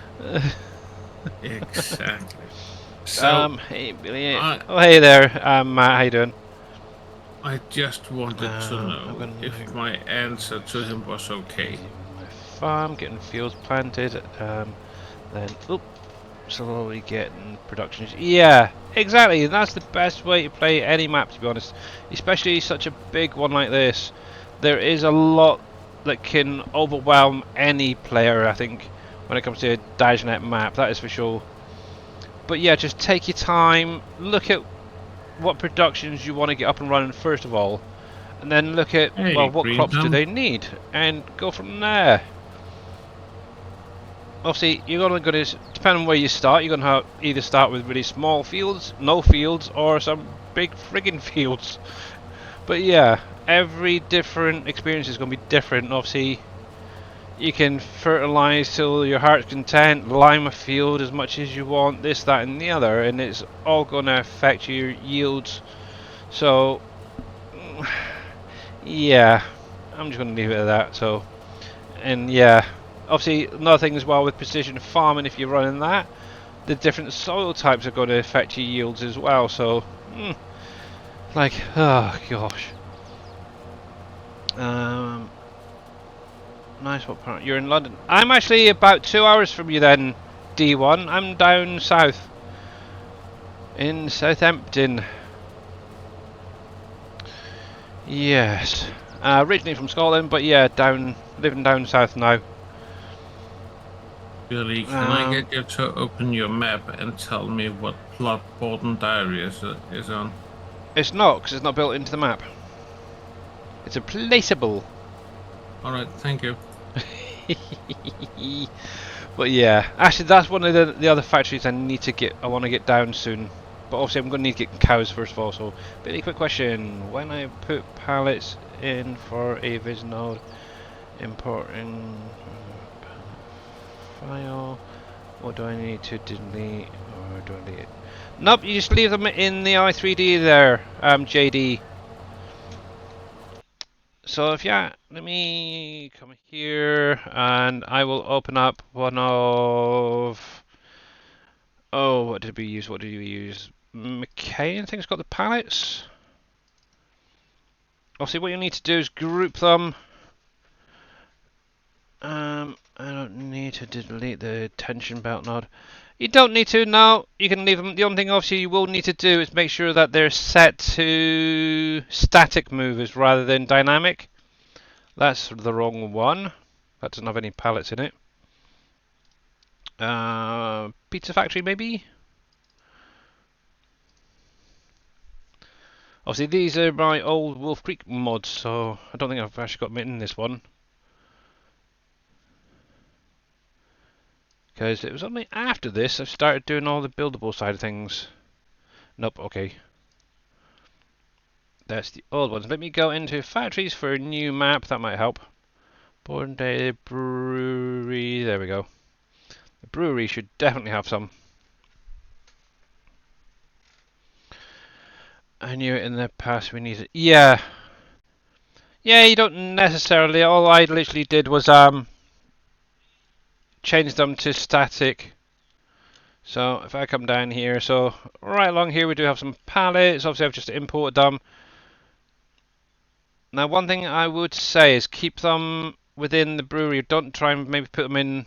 exactly. So Hey Billy. I Oh, hey there, Matt. How you doing? I just wanted to I'm know gonna if my answer to him was okay. my farm, getting fields planted. Then, oop, slowly getting productions. Yeah, exactly. And that's the best way to play any map, to be honest. Especially such a big one like this. There is a lot that can overwhelm any player, I think, when it comes to a Dajnet map. That is for sure. But yeah, just take your time. Look at what productions you want to get up and running first of all, and then look at, Hey, well, what Green crops do Thumb. they need, and go from there. Obviously, you're only going to, depending on where you start, you're going to have either start with really small fields, no fields, or some big friggin' fields. But yeah, every different experience is going to be different. Obviously, you can fertilize till your heart's content, lime a field as much as you want, this, that, and the other, and it's all going to affect your yields. So, yeah, I'm just going to leave it at that. So, and yeah, obviously another thing as well with precision farming, if you're running that, the different soil types are going to affect your yields as well. So, like, oh gosh. Nice. What part? You're in London. I'm actually about 2 hours from you then, D1. I'm down south in Southampton. Yes. Originally from Scotland, but yeah, living down south now. Billy, can I get you to open your map and tell me what plot Borden Diary is on? It's not, because it's not built into the map. It's a placeable. Alright, thank you. But yeah, actually that's one of the other factories I need to get. I want to get down soon. But obviously I'm going to need to get cows first of all. So, really quick question: when I put pallets in for a vis node, importing file, what do I need to delete or delete? Nope, you just leave them in the i3D there, JD. So if yeah, let me come here and I will open up one of, oh, what did we use? What did we use? McCain, I think it's got the pallets. Obviously what you need to do is group them. I don't need to delete the tension belt node. You don't need to, no, you can leave them. The only thing obviously you will need to do is make sure that they're set to static movers rather than dynamic. That's the wrong one. That doesn't have any pallets in it. Pizza Factory maybe? Obviously these are my old Wolf Creek mods, so I don't think I've actually got them in this one. Because it was only after this I started doing all the buildable side of things. Nope, okay. That's the old ones. Let me go into factories for a new map, that might help. Born Day Brewery, there we go. The brewery should definitely have some. I knew it in the past we needed. Yeah. Yeah, you don't necessarily. All I literally did was change them to static. So if I come down here, so right along here we do have some pallets. Obviously I've just imported them. Now one thing I would say is keep them within the brewery. Don't try and maybe put them in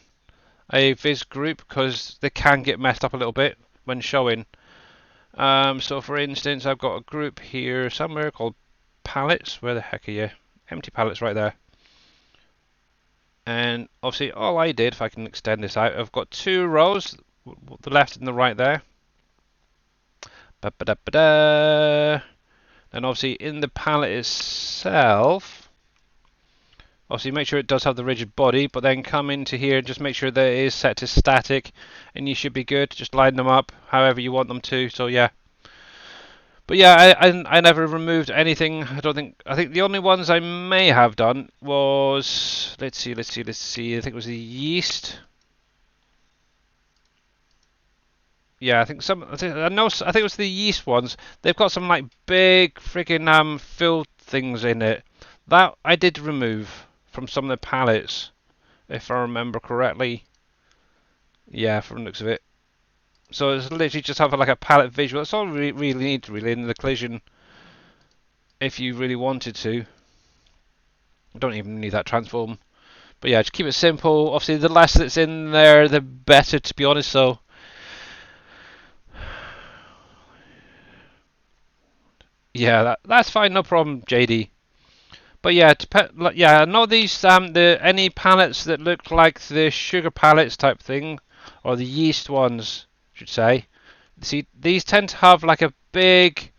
a viz group because they can get messed up a little bit when showing. So for instance, I've got a group here somewhere called pallets. Where the heck are you? Empty pallets right there. And obviously all I did, if I can extend this out, I've got two rows, the left and the right there. Ba-ba-da-ba-da. And obviously in the pallet itself, obviously make sure it does have the rigid body, but then come into here and just make sure that it is set to static and you should be good. Just line them up however you want them to, so yeah. But yeah, I never removed anything. I think the only ones I may have done was, let's see. I think it was the yeast. Yeah, I think it was the yeast ones. They've got some like big freaking filled things in it. That I did remove from some of the pallets, if I remember correctly. Yeah, from the looks of it. So it's literally just have like a palette visual. That's all we really need really in the collision. If you really wanted to. I don't even need that transform. But yeah, just keep it simple. Obviously the less that's in there, the better, to be honest, so. Yeah, that's fine, no problem, JD. But yeah, I know these any pallets that look like the sugar pallets type thing, or the yeast ones, I should say. See, these tend to have like a big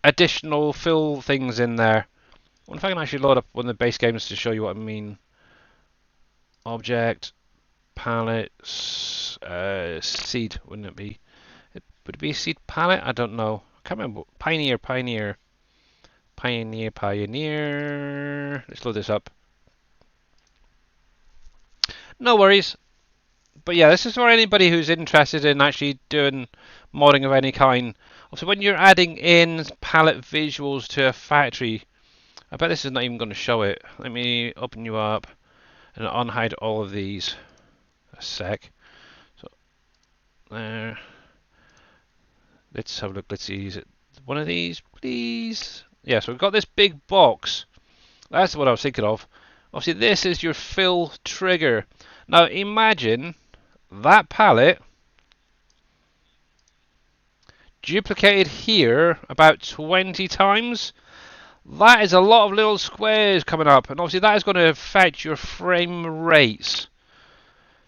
additional fill things in there. I wonder if I can actually load up one of the base games to show you what I mean. Object, pallets, seed, wouldn't it be? Would it be a seed pallet? I don't know. I can't remember. Pioneer. Let's load this up. No worries. But yeah, this is for anybody who's interested in actually doing modding of any kind. Also, when you're adding in palette visuals to a factory, I bet this is not even going to show it. Let me open you up. and unhide all of these. A sec. So there. Let's have a look. Let's see. Is it one of these, please? Yeah. So we've got this big box. That's what I was thinking of. Obviously, this is your fill trigger. Now imagine that pallet duplicated here about 20 times. That is a lot of little squares coming up, and obviously that is going to affect your frame rates.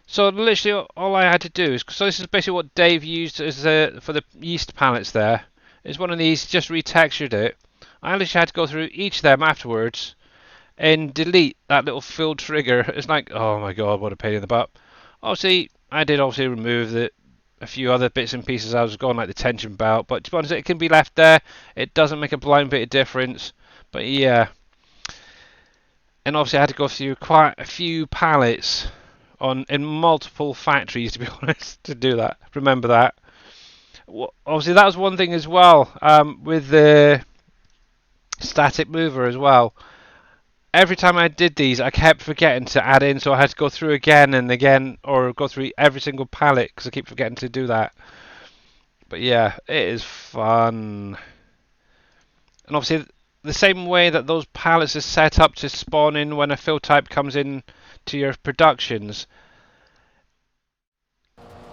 So literally all I had to do is, so this is basically what Dave used as for the yeast pallets there, is one of these, just retextured it. I literally had to go through each of them afterwards and delete that little fill trigger. It's like, oh my god, what a pain in the butt. Obviously, I did obviously remove a few other bits and pieces I was going, like the tension belt, but to be honest, it can be left there. It doesn't make a blind bit of difference. But yeah, and obviously I had to go through quite a few pallets in multiple factories, to be honest, to do that. Remember that. Obviously, that was one thing as well, with the static mover as well. Every time I did these, I kept forgetting to add in, so I had to go through again and again, or go through every single pallet because I keep forgetting to do that. But yeah, it is fun. And obviously, the same way that those pallets are set up to spawn in when a fill type comes in to your productions,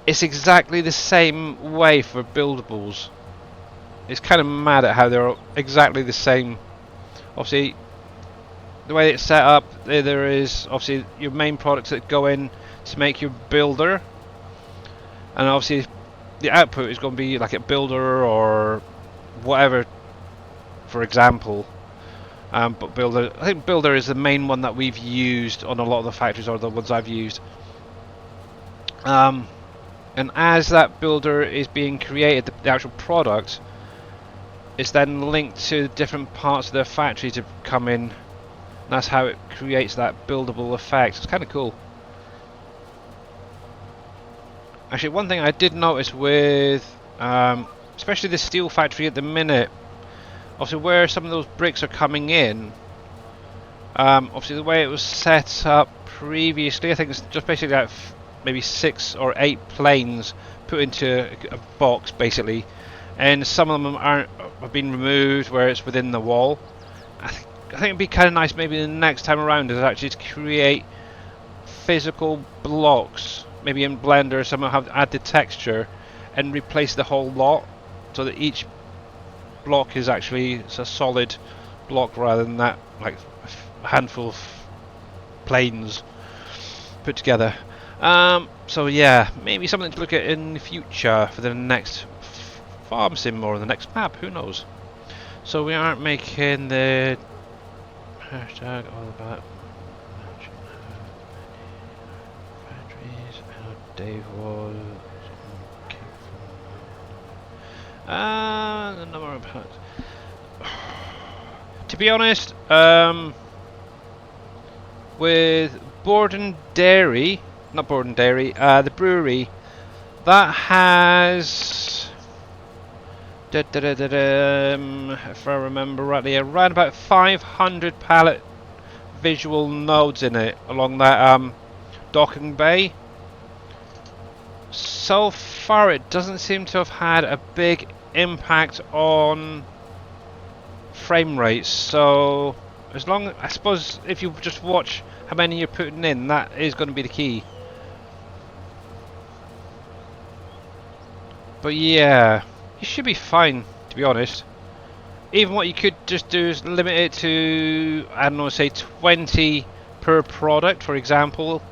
it's exactly the same way for buildables. It's kind of mad at how they're exactly the same. Obviously, the way it's set up, there is obviously your main products that go in to make your builder, and obviously the output is going to be like a builder or whatever, for example. But builder, I think builder is the main one that we've used on a lot of the factories, or the ones I've used. And as that builder is being created, the actual product is then linked to different parts of the factory to come in. And that's how it creates that buildable effect. It's kind of cool. Actually, one thing I did notice with, especially the steel factory at the minute, obviously where some of those bricks are coming in, obviously the way it was set up previously, I think it's just basically like maybe 6 or 8 planes put into a box basically, and some of them have been removed where it's within the wall. I think it'd be kind of nice maybe the next time around is actually to create physical blocks, maybe in Blender or somehow add the texture and replace the whole lot, so that each block is actually a solid block rather than that like a handful of planes put together. So yeah, maybe something to look at in the future for the next farm sim or the next map, who knows. So we aren't making the hashtag all about factories. I know Dave was the number of pallets. To be honest, with Borden Dairy, not Borden Dairy, the brewery, that has, if I remember rightly, around about 500 pallet visual nodes in it along that docking bay. So far, it doesn't seem to have had a big impact on frame rates. So, as long, I suppose, if you just watch how many you're putting in, that is going to be the key. But yeah, you should be fine, to be honest. Even what you could just do is limit it to, I don't know, say 20 per product, for example,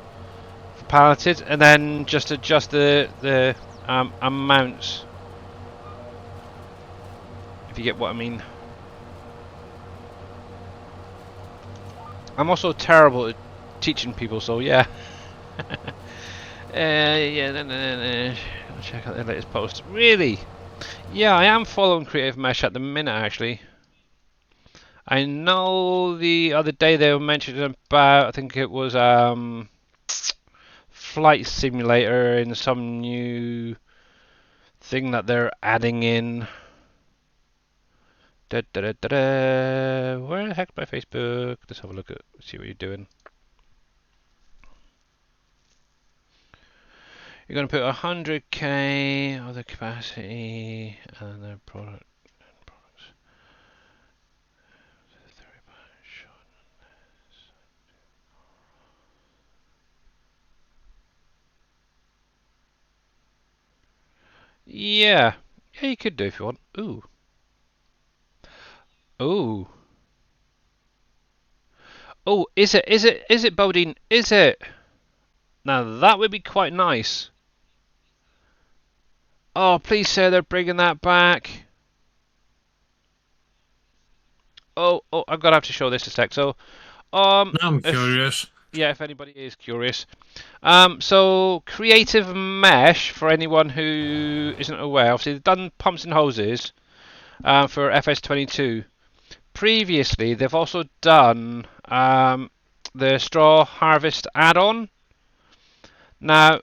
for palleted, and then just adjust the amounts, if you get what I mean. I'm also terrible at teaching people, so yeah. Yeah, I'll check out the latest post. Really? Yeah, I am following Creative Mesh at the minute, actually. I know the other day they were mentioning about, I think it was Flight Simulator and some new thing that they're adding in. Where the heck's my Facebook? Let's have a look at, see what you're doing. You're going to put 100k of the capacity and the product. Yeah. Yeah, you could do if you want. Ooh. Ooh. Oh, is it, Bodine? Is it? Now that would be quite nice. Oh, please say they're bringing that back. Oh, I'm gonna have to show this a sec. So, Now I'm if curious. yeah, if anybody is curious, so Creative Mesh, for anyone who isn't aware, obviously they've done pumps and hoses, for FS22. Previously, they've also done the straw harvest add-on. Now,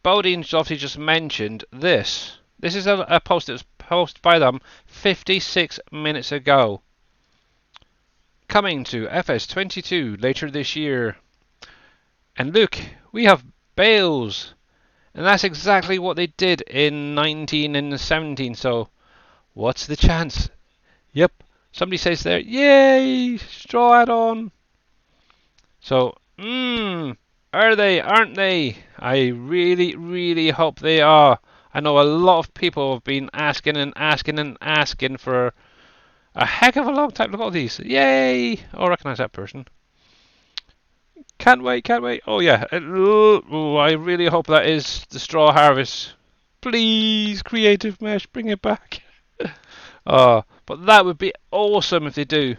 Bodine's obviously just mentioned this. This is a post that was posted by them 56 minutes ago. Coming to FS22 later this year. And look, we have bales. And that's exactly what they did in 19 and 17. So, what's the chance? Yep. Somebody says there, yay, straw add-on. So, are they, aren't they? I really, really hope they are. I know a lot of people have been asking and asking and asking for a heck of a long time. Look at all these. Yay! Oh, I recognise that person. Can't wait, can't wait. Oh, yeah. I really hope that is the straw harvest. Please, Creative Mesh, bring it back. Oh, but that would be awesome if they do.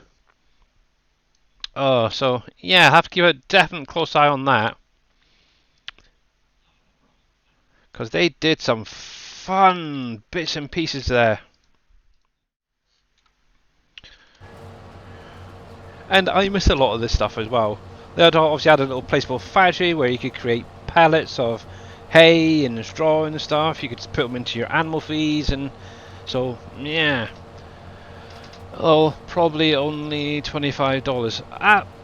Oh, so yeah, I have to keep a definite close eye on that. Because they did some fun bits and pieces there. And I miss a lot of this stuff as well. They had obviously had a little placeable factory where you could create pallets of hay and straw and stuff. You could put them into your animal feeds, and so yeah. Oh, probably only $25.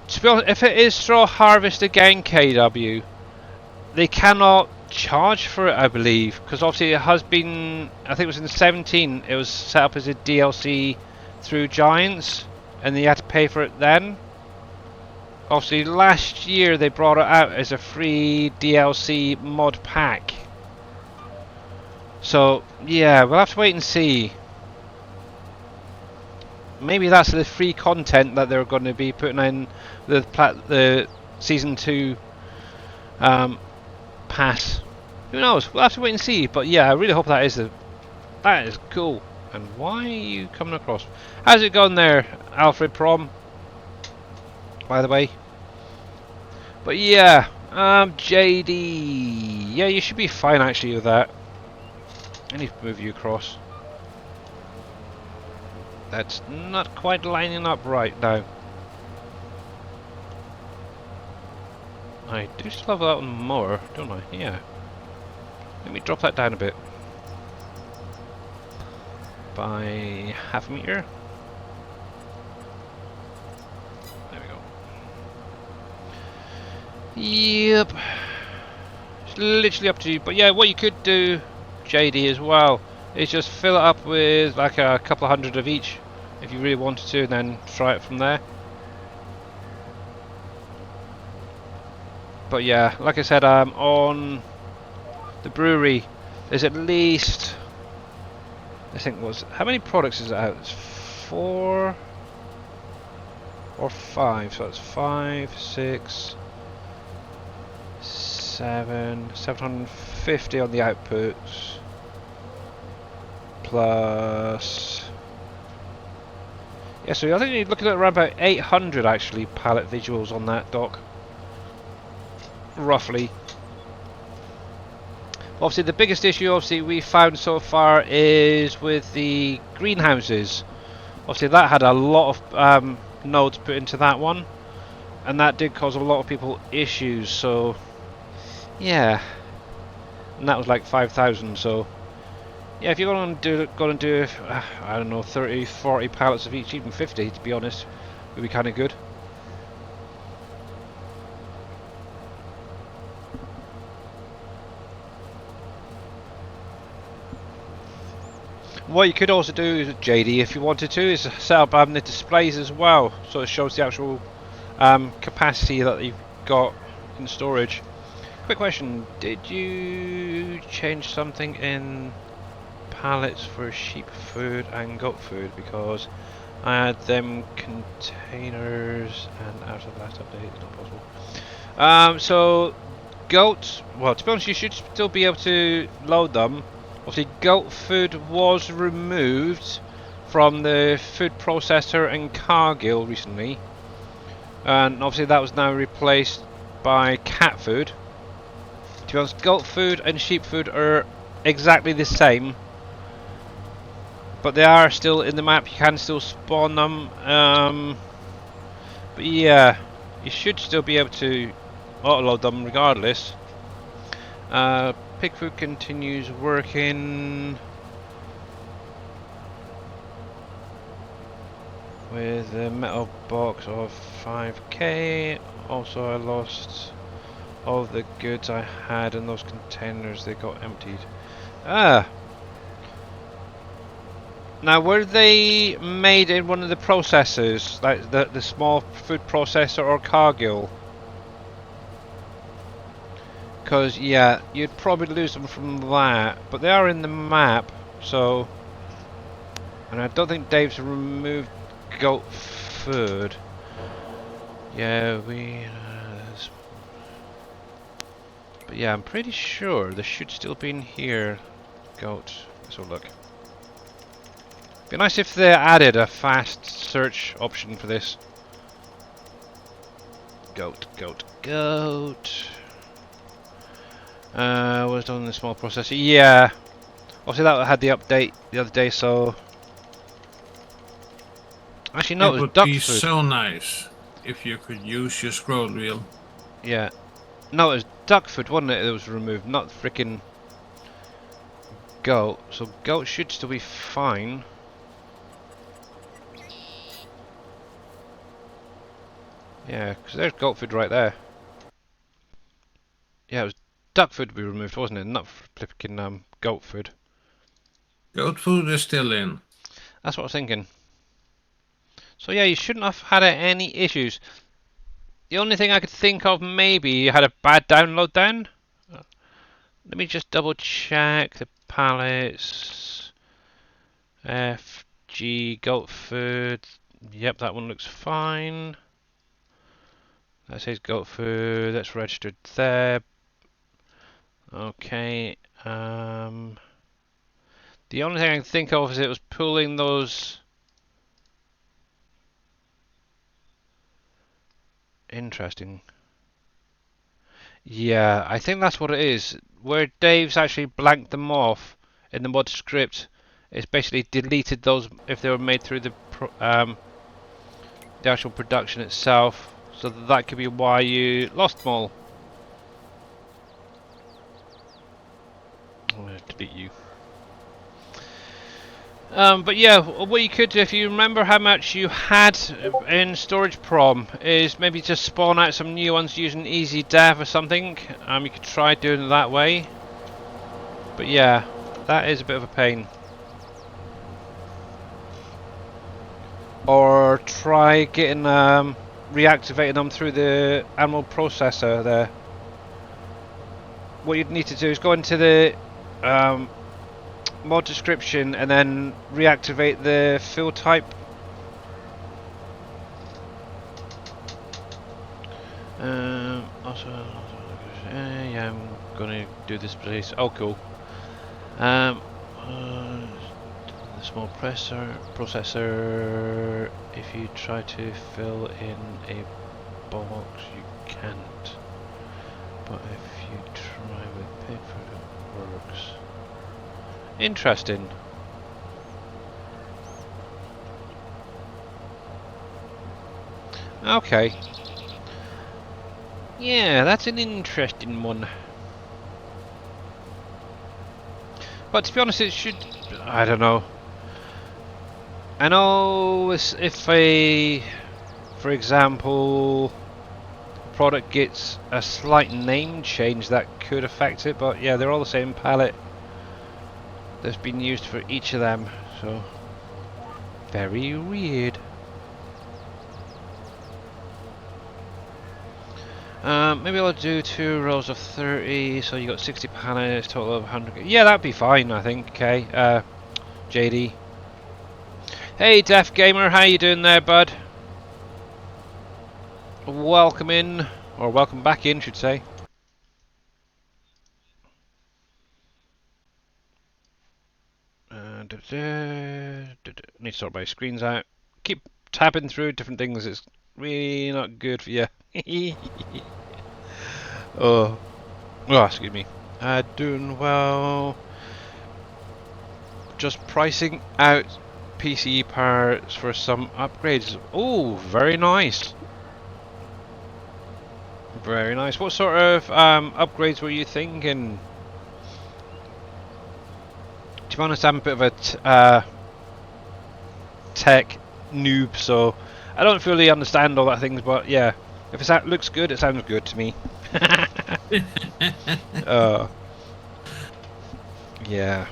To be honest, if it is straw harvest again, KW, they cannot charge for it, I believe, because obviously it has been. I think it was in 17. It was set up as a DLC through Giants, and you had to pay for it then. Obviously, last year they brought it out as a free DLC mod pack. So yeah, we'll have to wait and see. Maybe that's the free content that they're going to be putting in the season 2 pass. Who knows? We'll have to wait and see. But yeah, I really hope that is cool. And why are you coming across? How's it going there, Alfred Prom? By the way. But yeah, JD. Yeah, you should be fine actually with that. I need to move you across. That's not quite lining up right now. I do still have that one more, don't I? Yeah. Let me drop that down a bit. By half a meter. There we go. Yep. It's literally up to you. But yeah, what you could do, JD, as well, is just fill it up with like a couple of hundred of each, if you really wanted to, and then try it from there. But yeah, like I said, on the brewery, there's at least, I think how many products is it out? It's 4 or 5, so it's 5, 6, 7, 750 on the outputs, plus, yeah, so I think you're looking at around about 800 actually palette visuals on that dock, roughly. Obviously the biggest issue obviously we found so far is with the greenhouses. Obviously that had a lot of nodes put into that one, and that did cause a lot of people issues, so yeah, and that was like 5,000. So yeah, if you're going to do I don't know, 30, 40 pallets of each, even 50 to be honest, would be kind of good. What you could also do, JD, if you wanted to, is set up the displays as well, so it shows the actual capacity that you've got in storage. Quick question: did you change something in pallets for sheep food and goat food? Because I had them containers, and out of last update, it's not possible. So goats. Well, to be honest, you should still be able to load them. Obviously, goat food was removed from the food processor in Cargill recently, and obviously that was now replaced by cat food. To be honest, goat food and sheep food are exactly the same, but they are still in the map. You can still spawn them. But yeah, you should still be able to autoload them regardless. Pig food continues working with a metal box of 5k. Also, I lost all the goods I had in those containers. They got emptied. Now, were they made in one of the processors, like the small food processor or Cargill? Because, yeah, you'd probably lose them from that, but they are in the map, so... And I don't think Dave's removed goat food. Yeah, but yeah, I'm pretty sure there should still be in here goat. Let's have a look. Be nice if they added a fast search option for this. Goat, goat, goat. Was done in the small processor. Yeah. Obviously that had the update the other day, so... Actually no, it was duck food. It would be so nice if you could use your scroll wheel. Yeah. No, it was duck food, wasn't it, that was removed, not freaking goat. So goat should still be fine. Yeah, because there's goat food right there. Yeah, it was duck food to be removed, wasn't it? Not flipping goat food. Goat food is still in. That's what I was thinking. So yeah, you shouldn't have had any issues. The only thing I could think of, maybe you had a bad download then. Let me just double check the pallets. FG goat food. Yep, that one looks fine. That says goat food. That's registered there. Okay. The only thing I can think of is it was pulling those. Interesting. Yeah, I think that's what it is. Where Dave's actually blanked them off in the mod script, it's basically deleted those if they were made through the actual production itself. So that could be why you lost them all. I'm going to delete you. But yeah, what you could do, if you remember how much you had in storage prom, is maybe just spawn out some new ones using easy dev or something. You could try doing it that way. But yeah, that is a bit of a pain. Or try getting reactivating them through the animal processor there. What you'd need to do is go into the mod description and then reactivate the fill type. Also, yeah, I'm gonna do this place. Oh, cool. The small processor. If you try to fill in a box, you can't. But if you try with paper, it works. Interesting. Okay. Yeah, that's an interesting one. But to be honest, it should... I don't know. I know if a... For example... product gets a slight name change, that could affect it, but yeah, they're all the same palette. that's been used for each of them. So very weird. Maybe I'll do 2 rows of 30, so you got 60 pallets, total of 100. Yeah, that'd be fine, I think. Okay, JD. Hey, Def Gamer, how you doing there, bud? Welcome in, or welcome back in, should say. Need to sort my screens out. Keep tapping through different things. It's really not good for you. Oh, excuse me. Doing well. Just pricing out PC parts for some upgrades. Oh, very nice. Very nice. What sort of upgrades were you thinking? To be honest, I'm a bit of a tech noob, so I don't fully understand all that things. But yeah, if it looks good, it sounds good to me. Yeah.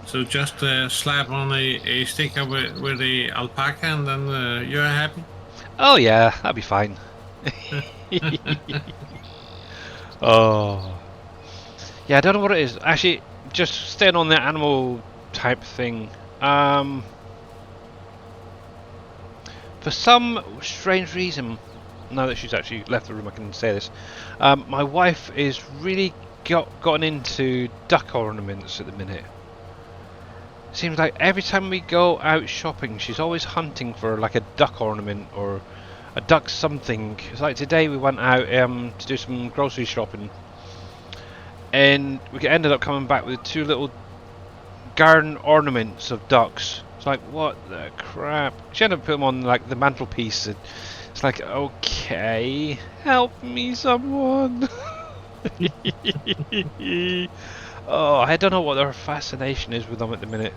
So just slap on a sticker with the alpaca and then you're happy? Oh yeah, that'd be fine. Oh. Yeah, I don't know what it is. Actually, just staying on the animal type thing. For some strange reason, now that she's actually left the room, I can say this. My wife is really gotten into duck ornaments at the minute. Seems like every time we go out shopping, she's always hunting for like a duck ornament or a duck something. It's like today we went out to do some grocery shopping, and we ended up coming back with 2 little garden ornaments of ducks. It's like, what the crap? She ended up putting them on like the mantelpiece, and it's like, okay, help me, someone. Oh, I don't know what her fascination is with them at the minute.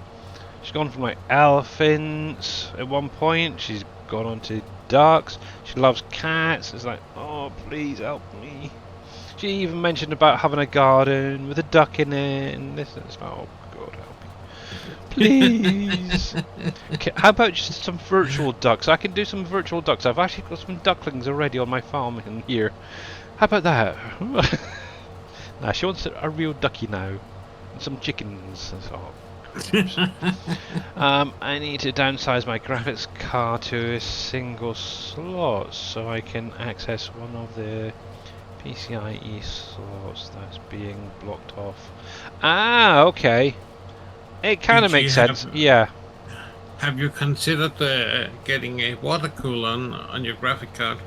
She's gone from like elephants at one point. She's gone on to ducks. She loves cats. It's like, oh, please help me. She even mentioned about having a garden with a duck in it, and this and it's like, oh God, help me, please. Okay, how about just some virtual ducks? I can do some virtual ducks. I've actually got some ducklings already on my farm in here. How about that? Nah, she wants a real ducky now, and some chickens. Oh, I need to downsize my graphics card to a single slot so I can access one of the PCIe slots that's being blocked off. Ah, okay. It kind of makes sense. Yeah. Have you considered getting a water cooler on your graphic card?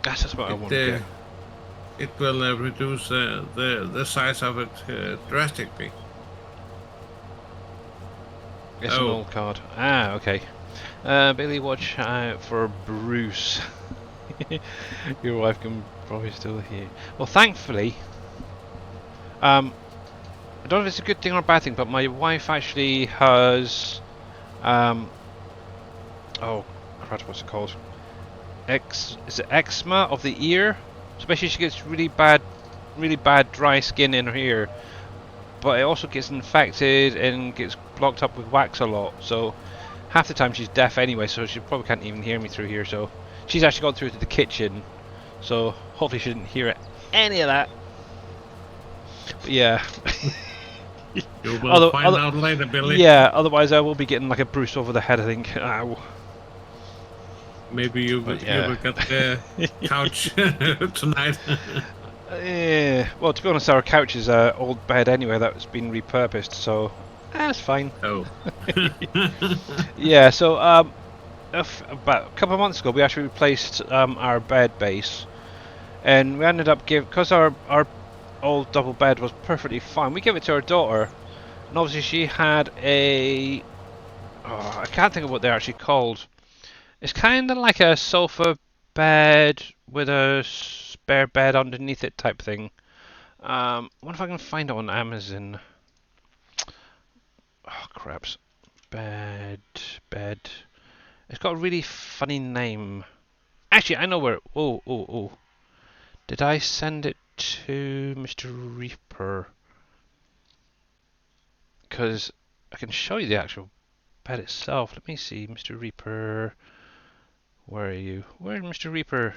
That's just what I want to get. It will reduce the size of it drastically. It's an old card. Ah, okay. Billy, watch out for Bruce. Your wife can probably still hear. Well, thankfully, I don't know if it's a good thing or a bad thing, but my wife actually has, oh crap, what's it called? Is it eczema of the ear? Especially she gets really bad dry skin in her ear, but it also gets infected and gets blocked up with wax a lot. So half the time she's deaf anyway, so she probably can't even hear me through here. So she's actually gone through to the kitchen, so hopefully she didn't hear any of that. But yeah. You will find out later, Billy. Yeah, otherwise I will be getting like a Bruce over the head, I think. Ow. Maybe you will get the couch tonight. Well, to be honest, our couch is an old bed anyway that's been repurposed, so that's fine. Oh. Yeah, so about a couple of months ago, we actually replaced our bed base, and we ended up because our old double bed was perfectly fine. We gave it to our daughter, and obviously she had a I can't think of what they're actually called. It's kind of like a sofa bed with a spare bed underneath it type thing. I wonder if I can find it on Amazon. Oh, craps. Bed. It's got a really funny name. Actually, I know where. Oh. Did I send it to Mr. Reaper? because I can show you the actual bed itself. Let me see, Mr. Reaper. Where are you? Where's Mr. Reaper?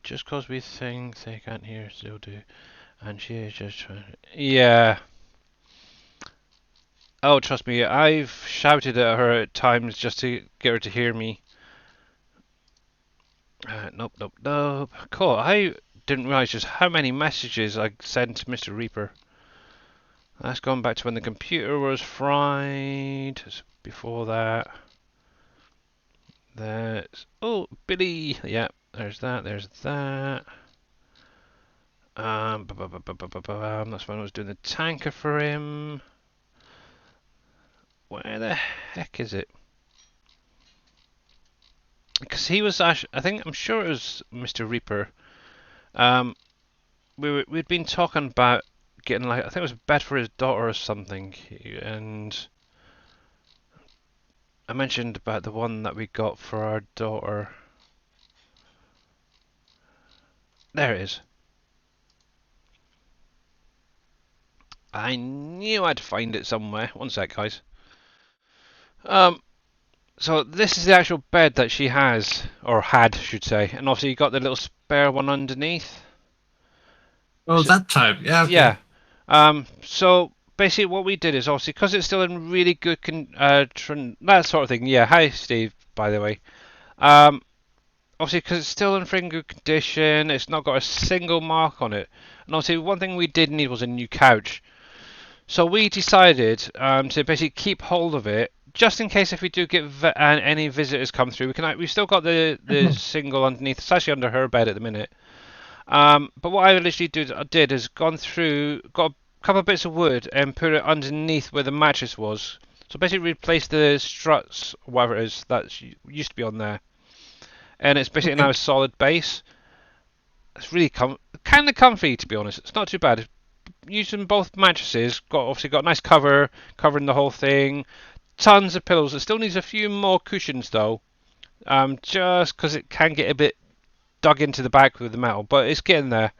Just cause we think they can't hear, still do. And she is just trying. Yeah. Oh, trust me, I've shouted at her at times just to get her to hear me. Nope, nope, nope. Cool. I didn't realize just how many messages I sent to Mr. Reaper. That's going back to when the computer was fried. Before that. There's Billy. Yeah, there's that. There's that. That's when I was doing the tanker for him. Where the heck is it? Because he was actually, I'm sure it was Mr. Reaper. We'd been talking about getting like, I think it was a bed for his daughter or something, and I mentioned about the one that we got for our daughter. There it is. I knew I'd find it somewhere. One sec, guys. So this is the actual bed that she has, or had, should say, and obviously you got the little spare one underneath. Oh, that type. Yeah, okay. Yeah. So basically, what we did is obviously because it's still in really good that sort of thing. Yeah. Hi, Steve. By the way. Obviously because it's still in pretty good condition. It's not got a single mark on it. And obviously, one thing we did need was a new couch. So we decided to basically keep hold of it, just in case if we do get any visitors come through. We've still got the single underneath. It's actually under her bed at the minute. But what I literally did is gone through, got a couple of bits of wood and put it underneath where the mattress was. So basically replaced the struts, whatever it is, that used to be on there. And it's basically now a solid base. It's really kind of comfy, to be honest. It's not too bad. Using both mattresses, obviously got a nice cover, covering the whole thing. Tons of pillows. It still needs a few more cushions though. Just because it can get a bit dug into the back with the metal, but it's getting there.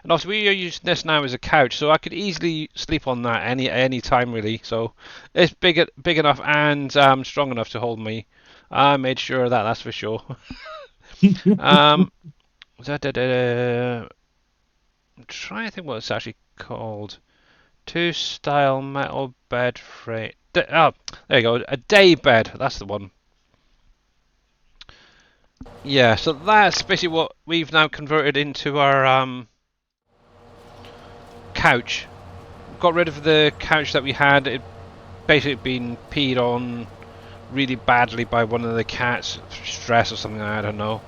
And also we are using this now as a couch, so I could easily sleep on that any time really. So it's big enough and strong enough to hold me. I made sure of that, that's for sure. I'm trying to think what it's actually called. Two style metal bed frame. There you go. A day bed. That's the one. Yeah, so that's basically what we've now converted into our couch. Got rid of the couch that we had. It basically been peed on really badly by one of the cats, stress or something. I don't know.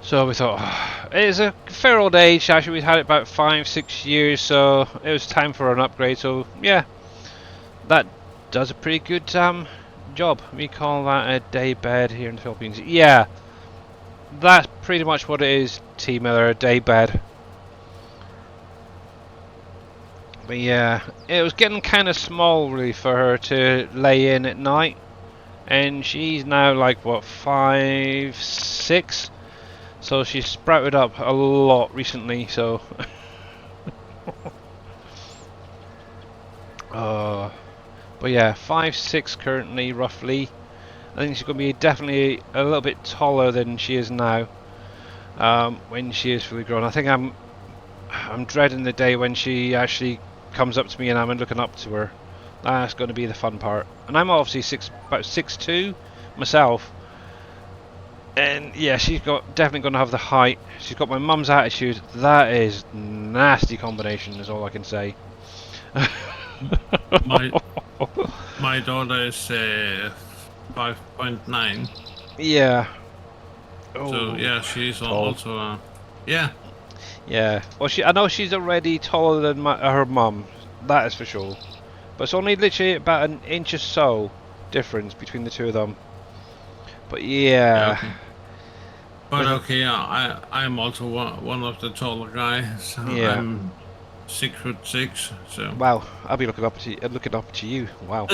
So we thought it is a fair old age. Actually, we'd had it about 5-6 years, so it was time for an upgrade. So yeah, that does a pretty good job. We call that a day bed here in the Philippines. Yeah, that's pretty much what it is, T Miller, a day bed. But yeah, it was getting kind of small really for her to lay in at night, and she's now like what, 5, 6. So she's sprouted up a lot recently, so but yeah, 5, 6 currently roughly. I think she's going to be definitely a little bit taller than she is now when she is fully grown. I think I'm dreading the day when she actually comes up to me and I'm looking up to her. That's going to be the fun part. And I'm obviously about 6'2" myself. And yeah, she's definitely going to have the height. She's got my mum's attitude. That is nasty combination, is all I can say. my daughter is 5.9. Yeah. So yeah, she's also yeah. Yeah. Well, I know she's already taller than her mum. That is for sure. But it's only literally about an inch or so difference between the two of them. But yeah. Okay. But okay, I'm also one of the taller guys. So yeah. I'm 6'6". So wow, I'll be looking up to you. Wow.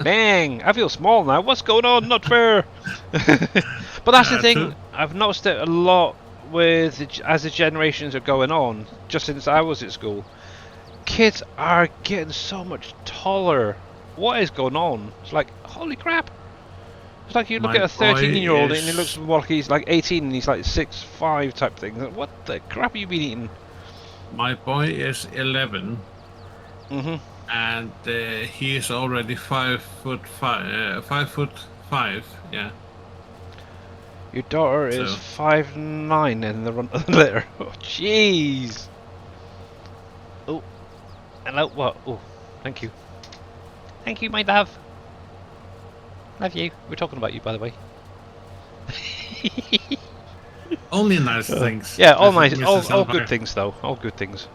Dang, I feel small now. What's going on? Not fair. But that's the thing. I've noticed it a lot as the generations are going on. Just since I was at school, kids are getting so much taller. What is going on? It's like, holy crap. It's like you look My at a boy 13-year-old and he looks is more like he's like 18 and he's like 6'5" type thing. Like, what the crap have you been eating? my boy is 11, Mm-hmm. and he is already 5'5", 5'5". Yeah. Your daughter is So 5'9" in the run of the litter. Oh, jeez. Oh, hello. What? Oh, thank you. Thank you, my love. Love you. We're talking about you, by the way. only nice things, Yeah, all nice. Mrs. All good Hellfire. things, though. All good things.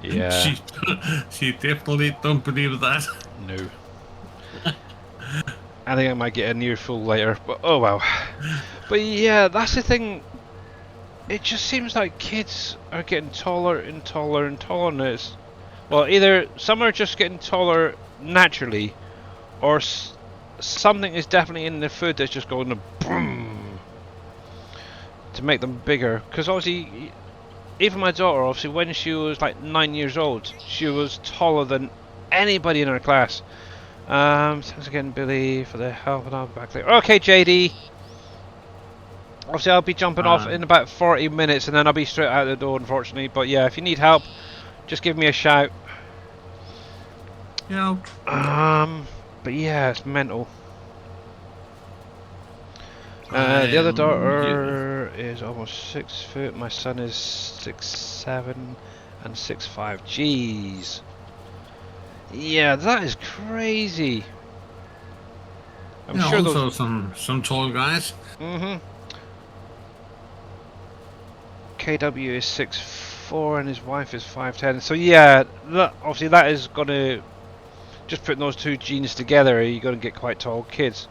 Yeah. She she definitely don't believe that. No. I think I might get an earful later, but oh well. But yeah, that's the thing. It just seems like kids are getting taller and taller and taller, and it's well, either some are just getting taller naturally, or something is definitely in the food that's just going to boom to make them bigger. Because obviously, even my daughter, obviously, when she was like 9 years old, she was taller than anybody in her class. Thanks again, Billy, for the help, and I'll be back later. Okay, JD. Obviously, I'll be jumping off Uh, in about 40 minutes, and then I'll be straight out the door, unfortunately. But yeah, if you need help, just give me a shout. yeah, But yeah, it's mental. The other yeah, daughter is almost 6 foot. My son is 6'7" and 6'5". Jeez. Yeah, that is crazy. I'm yeah. sure those. Also, some tall guys. Mhm. KW is 6'4" and his wife is 5'10". So yeah, obviously that is gonna just putting those two genes together. You're gonna get quite tall kids.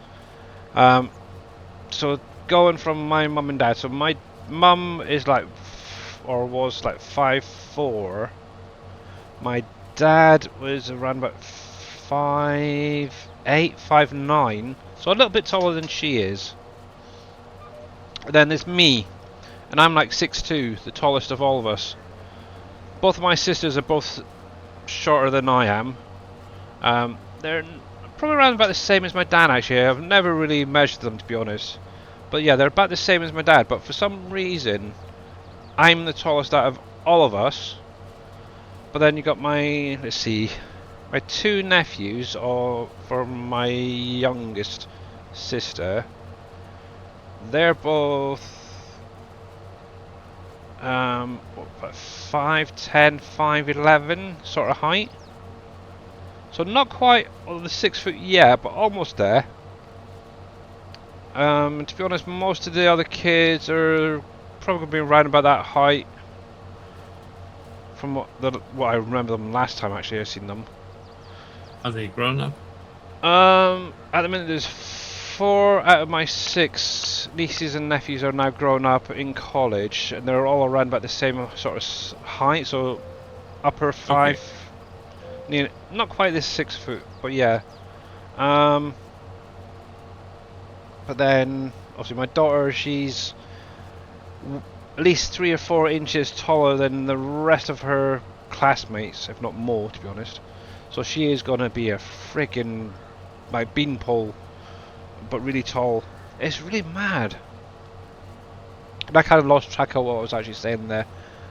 So going from my mum and dad. So my mum is like, or was like 5'4". My dad was around about 5'8", 5'9". So a little bit taller than she is. And then there's me, and I'm like 6'2", the tallest of all of us. Both of my sisters are both shorter than I am. They're probably around about the same as my dad, actually. I've never really measured them, to be honest. But yeah, they're about the same as my dad. But for some reason, I'm the tallest out of all of us. But then you got my, let's see, my two nephews, or from my youngest sister. They're both 5'10", 5'11" sort of height. So not quite on the 6 foot yet, but almost there. To be honest, most of the other kids are probably going to be around about that height. From what I remember them last time, actually, I've seen them. Are they grown up? At the minute, there's 4 out of my 6 nieces and nephews are now grown up in college, and they're all around about the same sort of height. So upper 5, Okay. not quite this 6 foot, but yeah. But then, obviously, my daughter, she's at least 3 or 4 inches taller than the rest of her classmates, if not more, to be honest. So she is gonna be a freaking like beanpole, but really tall. It's really mad. And I kind of lost track of what I was actually saying there,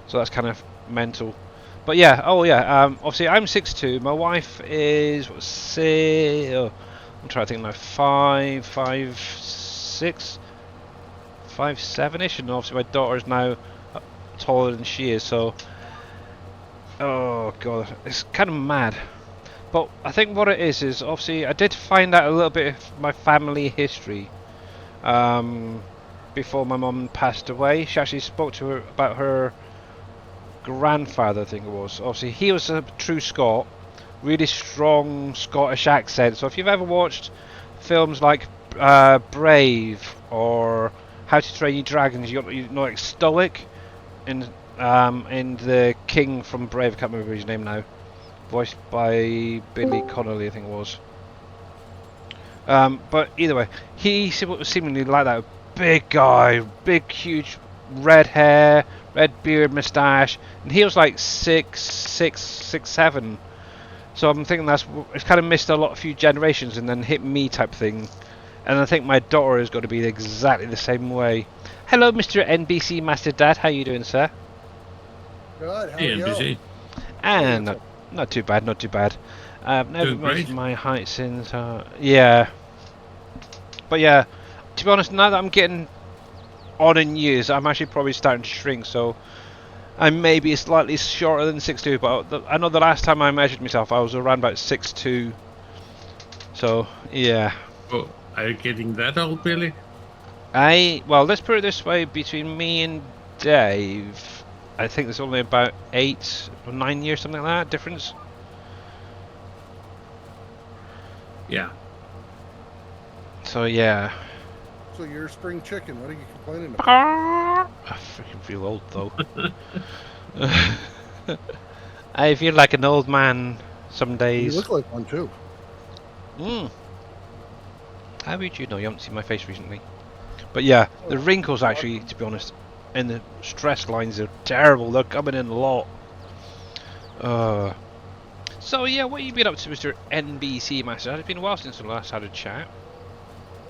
so that's kind of mental. But yeah, oh yeah. Obviously, I'm 6'2". My wife is what, say, oh, I'm trying to think now. 5'6", 5'7"ish, and obviously my daughter is now taller than she is. So, oh god, it's kind of mad. But I think what it is obviously I did find out a little bit of my family history before my mum passed away. She actually spoke to her about her grandfather, I think it was. Obviously, he was a true Scot, really strong Scottish accent. So if you've ever watched films like Brave or How to Train Your Dragons, you know, like stoic, and the king from Brave, I can't remember his name now, voiced by Billy Connolly, I think it was. But either way, he was seemingly like that. Big guy, big, huge red hair, red beard, moustache, and he was like 6'7". So I'm thinking it's kind of missed a few generations, and then hit me type thing. And I think my daughter is going to be exactly the same way. Hello, Mr. NBC Master Dad. How you doing, sir? Good. How are Hey, you? NBC. Hey, And handsome. not too bad, not too bad. I've never Doing great. measured my height since. Yeah, but yeah. To be honest, now that I'm getting on in years, I'm actually probably starting to shrink. So I may be slightly shorter than 6'2", but I know the last time I measured myself, I was around about 6'2". So yeah. Oh, are you getting that old, Billy? Well, let's put it this way: between me and Dave, I think there's only about 8 or 9 years, something like that, difference. Yeah. So yeah. So you're a spring chicken. What are you complaining about? I freaking feel old though. I feel like an old man some You days. look like one too. Mm. How would you know? You haven't seen my face recently. But yeah, the wrinkles actually, to be honest, and the stress lines are terrible. They're coming in a lot. So yeah, what have you been up to, Mr. NBC Master? It's been a while since we last had a chat.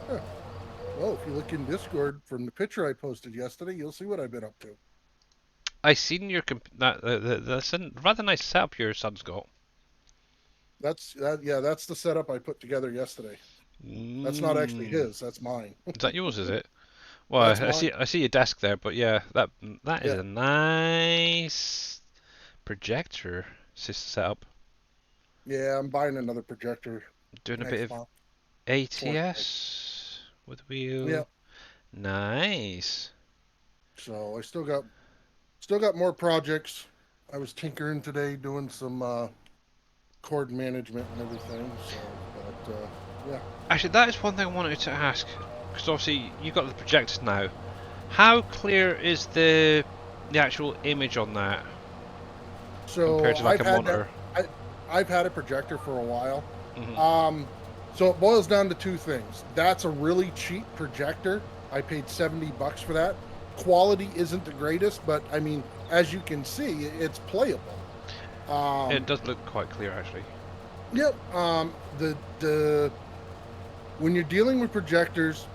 Huh. Well, if you look in Discord from the picture I posted yesterday, you'll see what I've been up to. I seen your that's a rather nice setup your son's got. That's that. Yeah, that's the setup I put together yesterday. That's not actually Mm. his. That's mine. Is that yours? Is it? Well, That's I mine. see your desk there, but yeah, that is Yeah. a nice projector setup. Yeah, I'm buying another projector Doing a bit next of month. Fortnite. ATS with Yeah. wheel. Nice. So I still got more projects. I was tinkering today, doing some cord management and everything. So, but yeah. Actually, that is one thing I wanted to ask, because obviously you got the projectors now. How clear is the actual image on that So compared to like I've a had that. monitor? I've had a projector for a while. Hmm. So it boils down to two things. That's a really cheap projector. I paid $70 for that. Quality isn't the greatest, but I mean, as you can see, it's playable. It Um, does look quite clear actually. yep. The when you're dealing with projectors,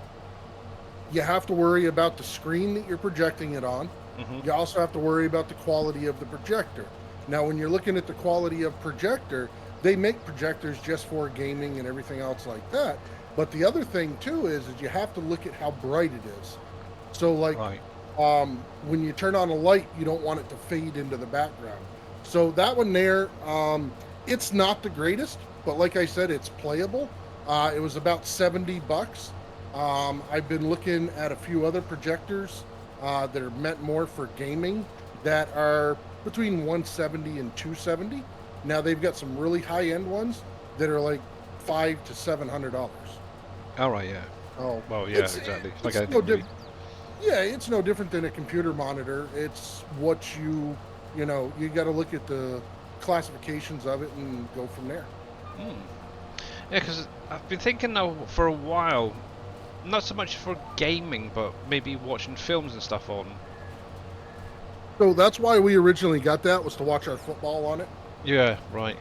you have to worry about the screen that you're projecting it on. Hmm. You also have to worry about the quality of the projector. Now, when you're looking at the quality of projector, they make projectors just for gaming and everything else like that. But the other thing too is you have to look at how bright it is. So, like, Right. when you turn on a light, you don't want it to fade into the background. So that one there, it's not the greatest, but like I said, it's playable. It was about $70. I've been looking at a few other projectors that are meant more for gaming that are between 170 and 270. Now they've got some really high end ones that are like $500 to $700. All right. Yeah. Oh, Well, yeah, it's exactly. It's like it's no anything really. different. Yeah, it's no different than a computer monitor. It's what you got to look at the classifications of it and go from there. Hmm. Yeah, because I've been thinking now for a while, not so much for gaming, but maybe watching films and stuff on. So that's why we originally got that, was to watch our football on it. Yeah. Right.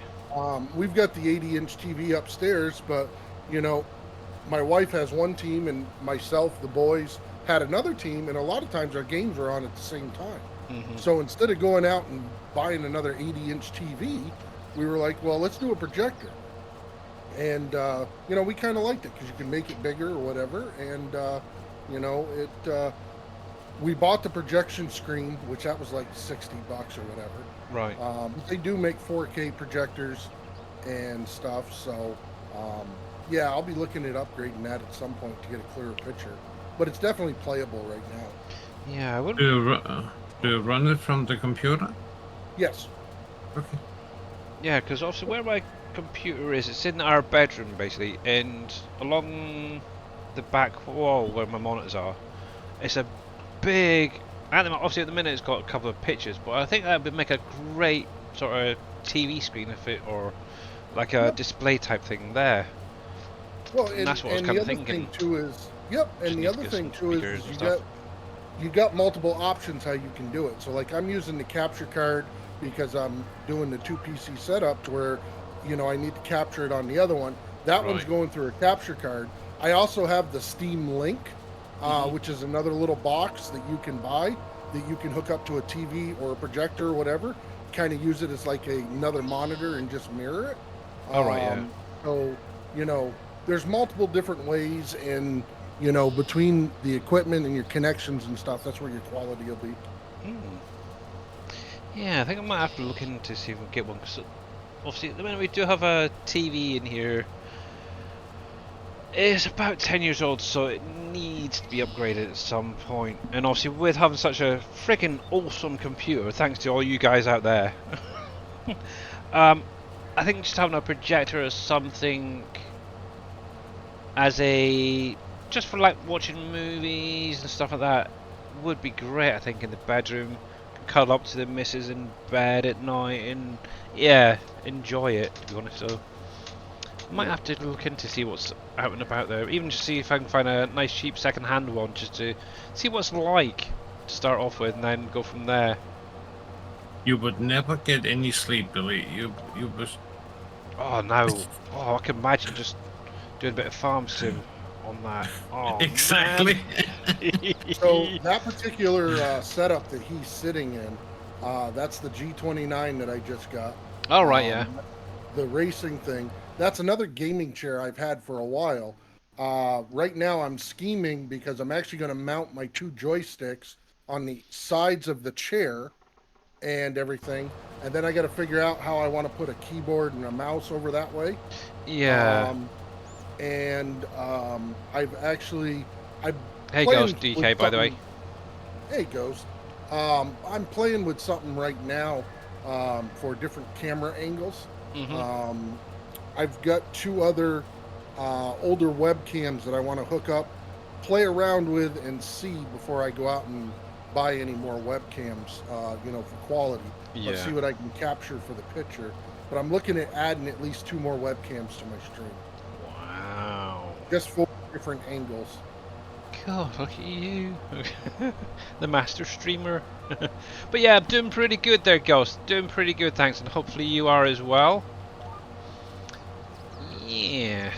We've got the 80-inch TV upstairs, but you know, my wife has one team, and myself, the boys, had another team, and a lot of times our games were on at the same time. Hmm. So instead of going out and buying another 80-inch TV, we were like, well, let's do a projector. And we kind of liked it because you can make it bigger or whatever. And we bought the projection screen, which that was like $60 or whatever. Right. They do make 4K projectors and stuff, so yeah, I'll be looking at upgrading that at some point to get a clearer picture. But it's definitely playable right now. Yeah, I would. Do you run it from the computer? Yes. Okay. Yeah, because obviously where my computer is, it's in our bedroom basically, and along the back wall where my monitors are, it's a big. Obviously at the minute it's got a couple of pictures, but I think that would make a great sort of TV screen if it, or like a Yep. display type thing there. Well, And and that's what I was and kind the of other thinking. thing too is, yep, Just and the need to other get thing some too is, speakers and you stuff. got you got multiple options how you can do it. So like I'm using the capture card because I'm doing the 2 PC setup to where, I need to capture it on the other one. That one's Right. going through a capture card. I also have the Steam Link, Mhm. which is another little box that you can buy that you can hook up to a TV or a projector or whatever. Kind of use it as like another monitor and just mirror it. All right. Yeah. So, you know, there's multiple different ways, and between the equipment and your connections and stuff, that's where your quality will be. Mm. Yeah, I think I might have to look in to see if we can get one. Cause obviously, at the minute we do have a TV in here. It's about 10 years old, so it needs to be upgraded at some point. And obviously, with having such a freaking awesome computer, thanks to all you guys out there, I think just having a projector or something as a just for like watching movies and stuff like that would be great. I think in the bedroom, cuddle up to the missus in bed at night, and yeah, enjoy it. To be honest, so I might have to look into see what's out and about there. Even just see if I can find a nice cheap second-hand one, just to see what it's like to start off with, and then go from there. You would never get any sleep, Billy. You was Oh no! Oh, I can imagine just doing a bit of farm sim on that. Oh exactly. man! So that particular setup that he's sitting in, that's the G29 that I just got. All right, yeah. The racing thing. That's another gaming chair I've had for a while. Right now I'm scheming because I'm actually going to mount my 2 joysticks on the sides of the chair and everything. And then I got to figure out how I want to put a keyboard and a mouse over that way. Yeah. I'm Hey, playing Ghost with DK, by the way. something- Hey, Ghost. I'm playing with something right now for different camera angles. Mhm. I've got 2 other older webcams that I want to hook up, play around with, and see before I go out and buy any more webcams, for quality. Yeah. Let's see what I can capture for the picture. But I'm looking at adding at least 2 more webcams to my stream, Wow. just for different angles. God, look at you. The master streamer. But yeah, I'm doing pretty good there, Ghost. Doing pretty good, thanks, and hopefully you are as well. Yeah.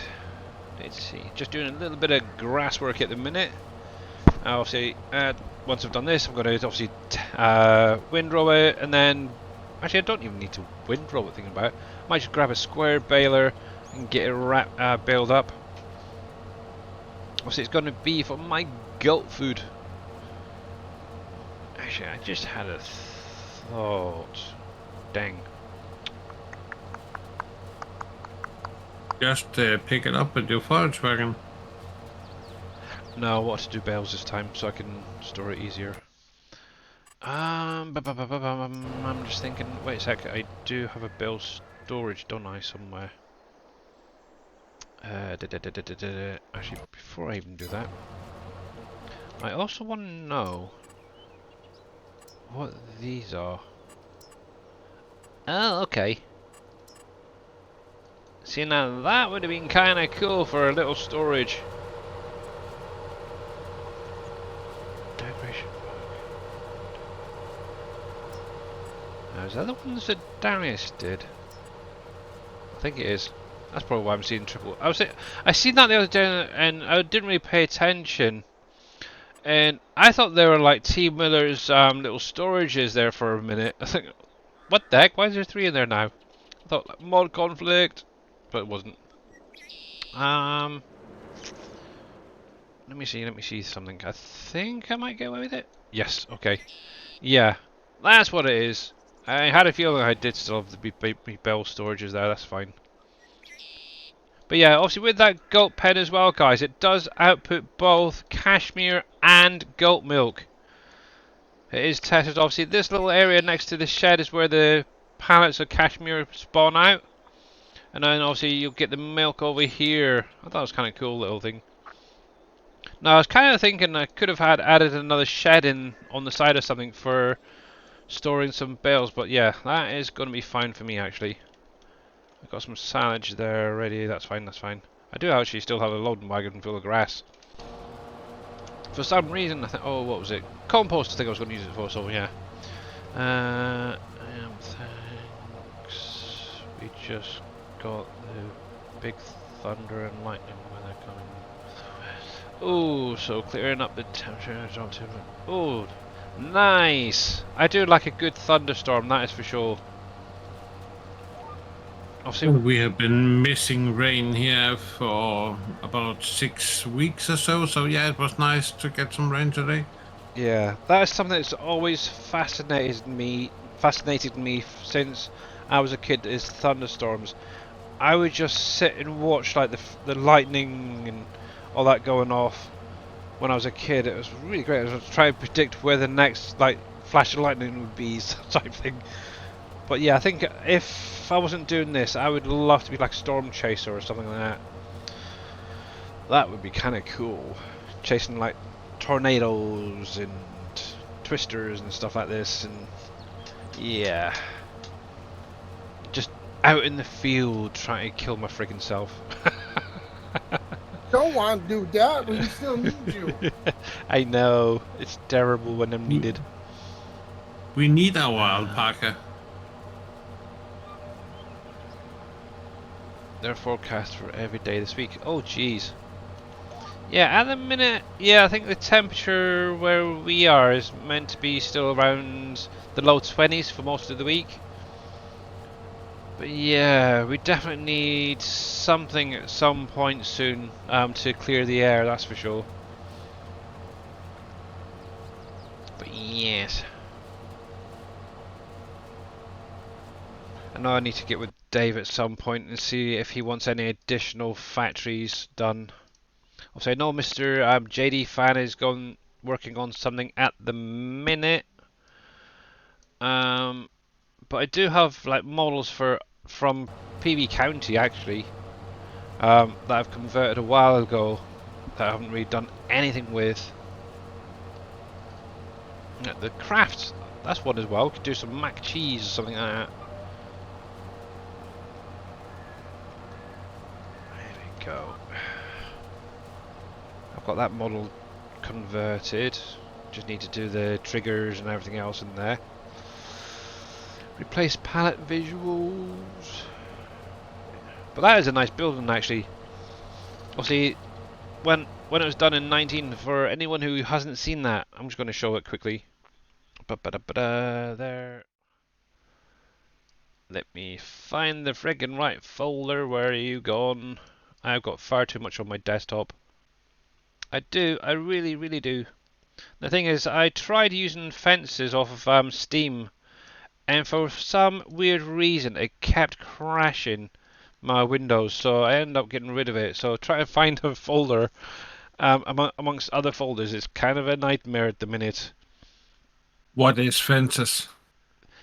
Let's see. Just doing a little bit of grass work at the minute. Obviously, once I've done this, I'm going to obviously windrow it, and then... Actually, I don't even need to windrow it, thinking about it. I might just grab a square baler and get it baled up. Obviously, it's going to be for my goat food. Actually, I just had a thought. Dang. Just pick it up with your Volkswagen. No, I want to do bales this time so I can store it easier. I'm just thinking. Wait a sec. I do have a bale storage, don't I, somewhere? Actually, before I even do that, I also want to know what these are. Oh, okay. See, now that would have been kind of cool for a little storage. Decoration book. Now, is that the ones that Darius did? I think it is. That's probably why I'm seeing triple. I seen that the other day and I didn't really pay attention. And I thought they were like T Miller's little storages there for a minute. I think, what the heck? Why is there 3 in there now? I thought like, mod conflict, but it wasn't. Let me see something. I think I might get away with it. Yes, okay. Yeah, that's what it is. I had a feeling I did still have the bell storages there, that's fine. But yeah, obviously with that goat pen as well, guys, it does output both cashmere and goat milk. It is tested. Obviously, this little area next to the shed is where the pallets of cashmere spawn out. And then obviously you'll get the milk over here. I thought it was kind of cool little thing. Now I was kind of thinking I could have added another shed in on the side or something for storing some bales, but yeah, that is going to be fine for me actually. I've got some silage there already. That's fine. That's fine. I do actually still have a loading wagon full of grass. For some reason, I think, oh, what was it? Compost, I think I was going to use it for, so yeah. Thanks. We just got the big thunder and lightning weather coming. Oh, so clearing up the temperature. Oh, nice! I do like a good thunderstorm, that is for sure. Obviously, We have been missing rain here for about 6 weeks or so. So yeah, it was nice to get some rain today. yeah, that is something that's always fascinated me since I was a kid. Is thunderstorms. I would just sit and watch like the lightning and all that going off when I was a kid. It was really great. I was trying to predict where the next like flash of lightning would be, type thing. But yeah, I think if I wasn't doing this, I would love to be like a storm chaser or something like that. That would be kind of cool, chasing like tornadoes and twisters and stuff like this, and yeah, just out in the field trying to kill my friggin' self. Don't want to do that. We still need you. I know, it's terrible when I'm needed. We need our alpaca. Their forecast for every day this week. Oh jeez. Yeah, at the minute, yeah, I think the temperature where we are is meant to be still around the low 20s for most of the week. But yeah, we definitely need something at some point soon to clear the air, that's for sure. But yes. I know I need to get with Dave at some point and see if he wants any additional factories done. Also, I know Mr. JD Fan is working on something at the minute. But I do have like models from PB County actually that I've converted a while ago that I haven't really done anything with. Yeah, the crafts, that's one as well. Could do some mac cheese or something like that. There we go. I've got that model converted. Just need to do the triggers and everything else in there. Replace palette visuals. But that is a nice building actually. Obviously, when it was done in 19, for anyone who hasn't seen that, I'm just going to show it quickly. There. Let me find the friggin' right folder. Where are you gone? I've got far too much on my desktop. I do. I really, really do. The thing is, I tried using fences off of Steam, and for some weird reason, it kept crashing my Windows, so I ended up getting rid of it. So trying to find a folder amongst other folders is kind of a nightmare at the minute. What is fences?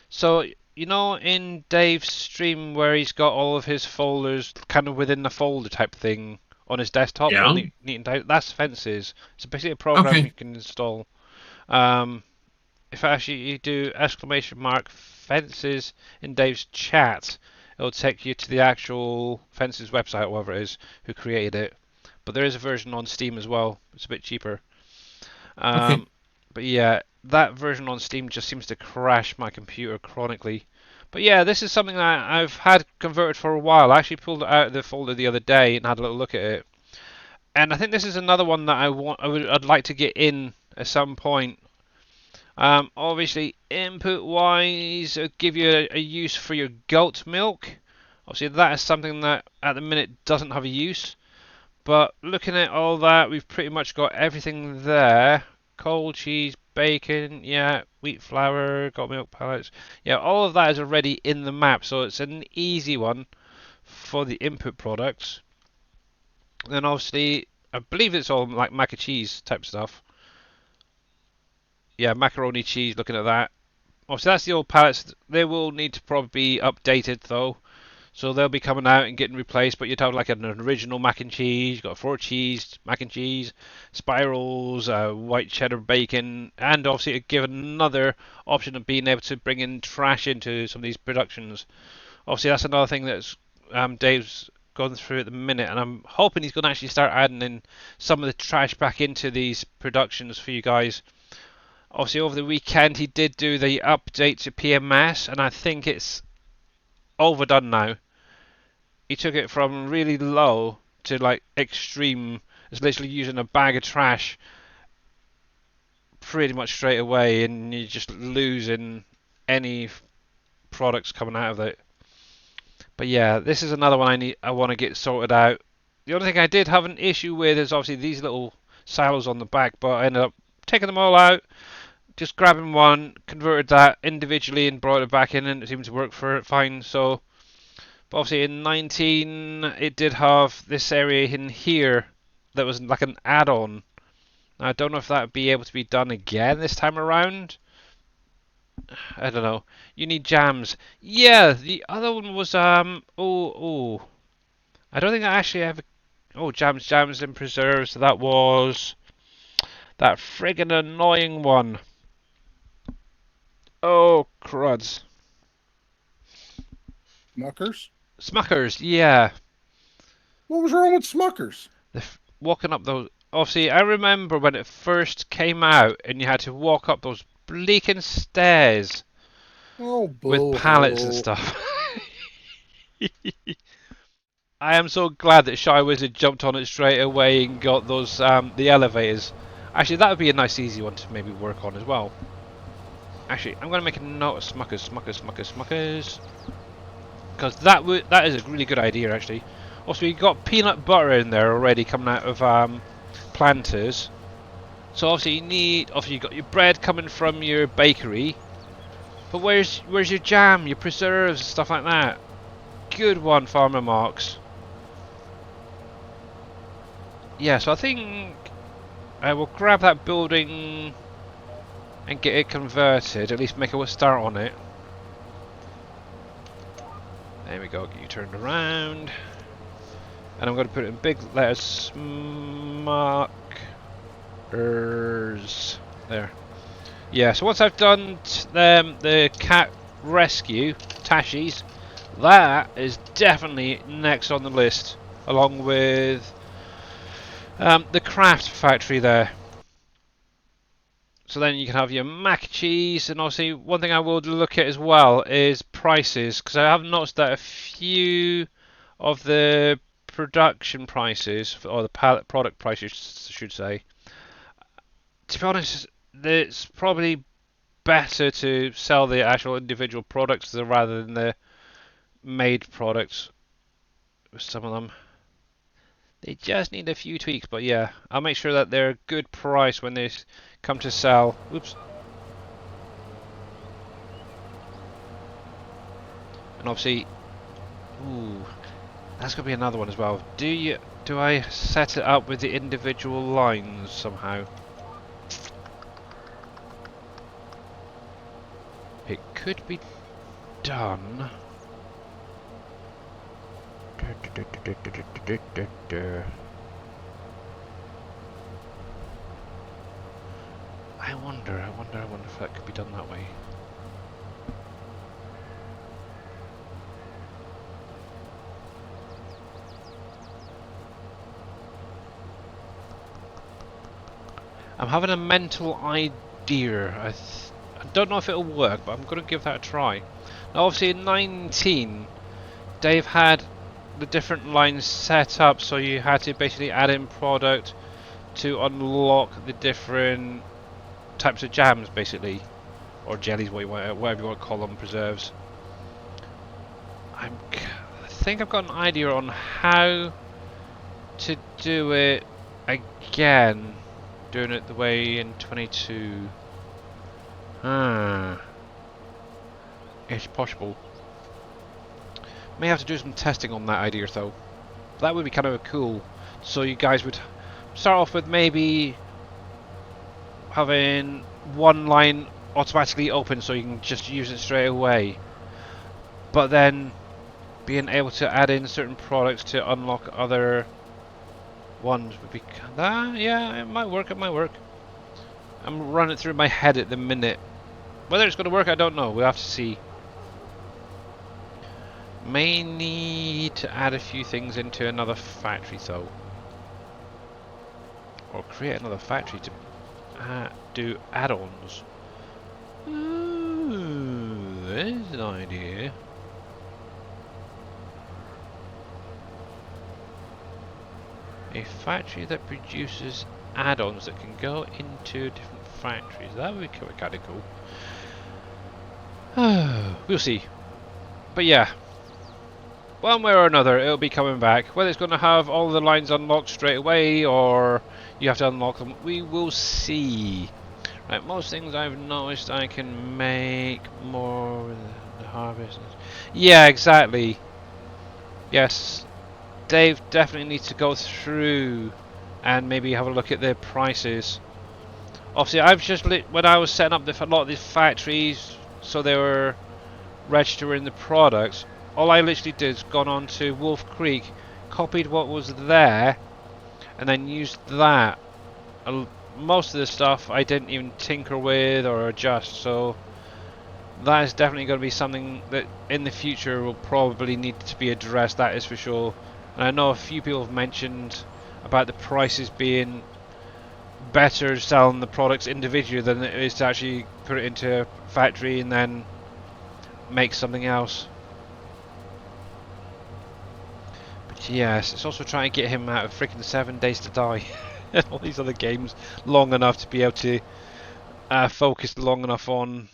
So, you know, in Dave's stream where he's got all of his folders kind of within the folder type thing on his desktop, Yeah. all neat and tight, that's Fences. It's basically a program Okay. you can install. If actually you do !Fences in Dave's chat, it'll take you to the actual Fences website, whatever it is, who created it. But there is a version on Steam as well. It's a bit cheaper. Okay. But yeah, that version on Steam just seems to crash my computer chronically. But yeah, this is something that I've had converted for a while. I actually pulled it out of the folder the other day and had a little look at it. And I think this is another one that I'd like to get in at some point. Obviously, input-wise, it'll give you a use for your goat milk. Obviously, that is something that at the minute doesn't have a use. But looking at all that, we've pretty much got everything there. Cold cheese, bacon, yeah, wheat flour, goat milk pellets. Yeah, all of that is already in the map, so it's an easy one for the input products. Then obviously, I believe it's all like mac and cheese type stuff. Yeah, macaroni cheese, looking at that. Obviously, that's the old pallets. They will need to probably be updated though. So they'll be coming out and getting replaced, but you'd have like an original mac and cheese, you've got 4 cheese, mac and cheese, spirals, white cheddar bacon, and obviously it'd give another option of being able to bring in trash into some of these productions. Obviously that's another thing that's Dave's going through at the minute, and I'm hoping he's going to actually start adding in some of the trash back into these productions for you guys. Obviously, over the weekend he did do the update to PMS, and I think it's overdone now. He took it from really low to like extreme. It's literally using a bag of trash pretty much straight away, and you're just losing any products coming out of it. But yeah, this is another one I want to get sorted out. The only thing I did have an issue with is obviously these little silos on the back, but I ended up taking them all out, just grabbing one, converted that individually and brought it back in, and it seemed to work for it fine. So, but obviously in 19 it did have this area in here that was like an add-on. Now, I don't know if that would be able to be done again this time around. I don't know. You need jams. Yeah, the other one was I don't think I actually have. Oh, jams and preserves. That was that friggin' annoying one. Oh, cruds. Smuckers? Smuckers, yeah. What was wrong with Smuckers? Walking up those. Obviously, I remember when it first came out and you had to walk up those bleaking stairs Oh, with pallets and stuff. I am so glad that Shy Wizard jumped on it straight away and got those the elevators. Actually, that would be a nice easy one to maybe work on as well. Actually, I'm going to make a note of Smuckers. Because that is a really good idea, actually. Also, you got peanut butter in there already coming out of Planters. So obviously you got your bread coming from your bakery. But where's your jam, your preserves, stuff like that? Good one, Farmer Marks. Yeah, so I think I will grab that building and get it converted, at least make a start on it. There we go, get you turned around. And I'm going to put it in big letters, Smuckers. There. Yeah, so once I've done the cat rescue, Tashies, that is definitely next on the list, along with the craft factory there. So then you can have your mac and cheese, and obviously one thing I will look at as well is prices, because I have noticed that a few of the production prices, or the product prices, I should say, to be honest, it's probably better to sell the actual individual products rather than the made products with some of them. They just need a few tweaks, but yeah, I'll make sure that they're a good price when they come to sell. Oops. And obviously, ooh, that's gonna be another one as well. Do I set it up with the individual lines somehow? It could be done. I wonder if that could be done that way. I'm having a mental idea. I don't know if it'll work, but I'm going to give that a try. Now, obviously, in 19, Dave had the different lines set up, so you had to basically add in product to unlock the different types of jams, basically, or jellies, whatever you want to call them, preserves. I think I've got an idea on how to do it again, doing it the way in 22. It's possible. May have to do some testing on that idea though. That would be kind of cool. So you guys would start off with maybe having one line automatically open so you can just use it straight away. But then being able to add in certain products to unlock other ones would be yeah, it might work, I'm running it through my head at the minute. Whether it's going to work, I don't know. We'll have to see. May need to add a few things into another factory though. Or create another factory to do add-ons. Ooh, there's an idea. A factory that produces add-ons that can go into different factories. That would be kind of cool. We'll see. But yeah, one way or another, it'll be coming back. Whether it's going to have all the lines unlocked straight away or you have to unlock them, we will see. Right, most things I've noticed I can make more with the harvest. Yeah, exactly. Yes, Dave definitely needs to go through and maybe have a look at their prices. Obviously, I've just when I was setting up a lot of these factories, so they were registering the products. All I literally did is gone on to Wolf Creek, copied what was there, and then used that. Most of the stuff I didn't even tinker with or adjust, so that is definitely going to be something that in the future will probably need to be addressed, that is for sure. And I know a few people have mentioned about the prices being better selling the products individually than it is to actually put it into a factory and then make something else. But yes, it's also trying to get him out of freaking 7 Days to Die and all these other games long enough to be able to focus long enough on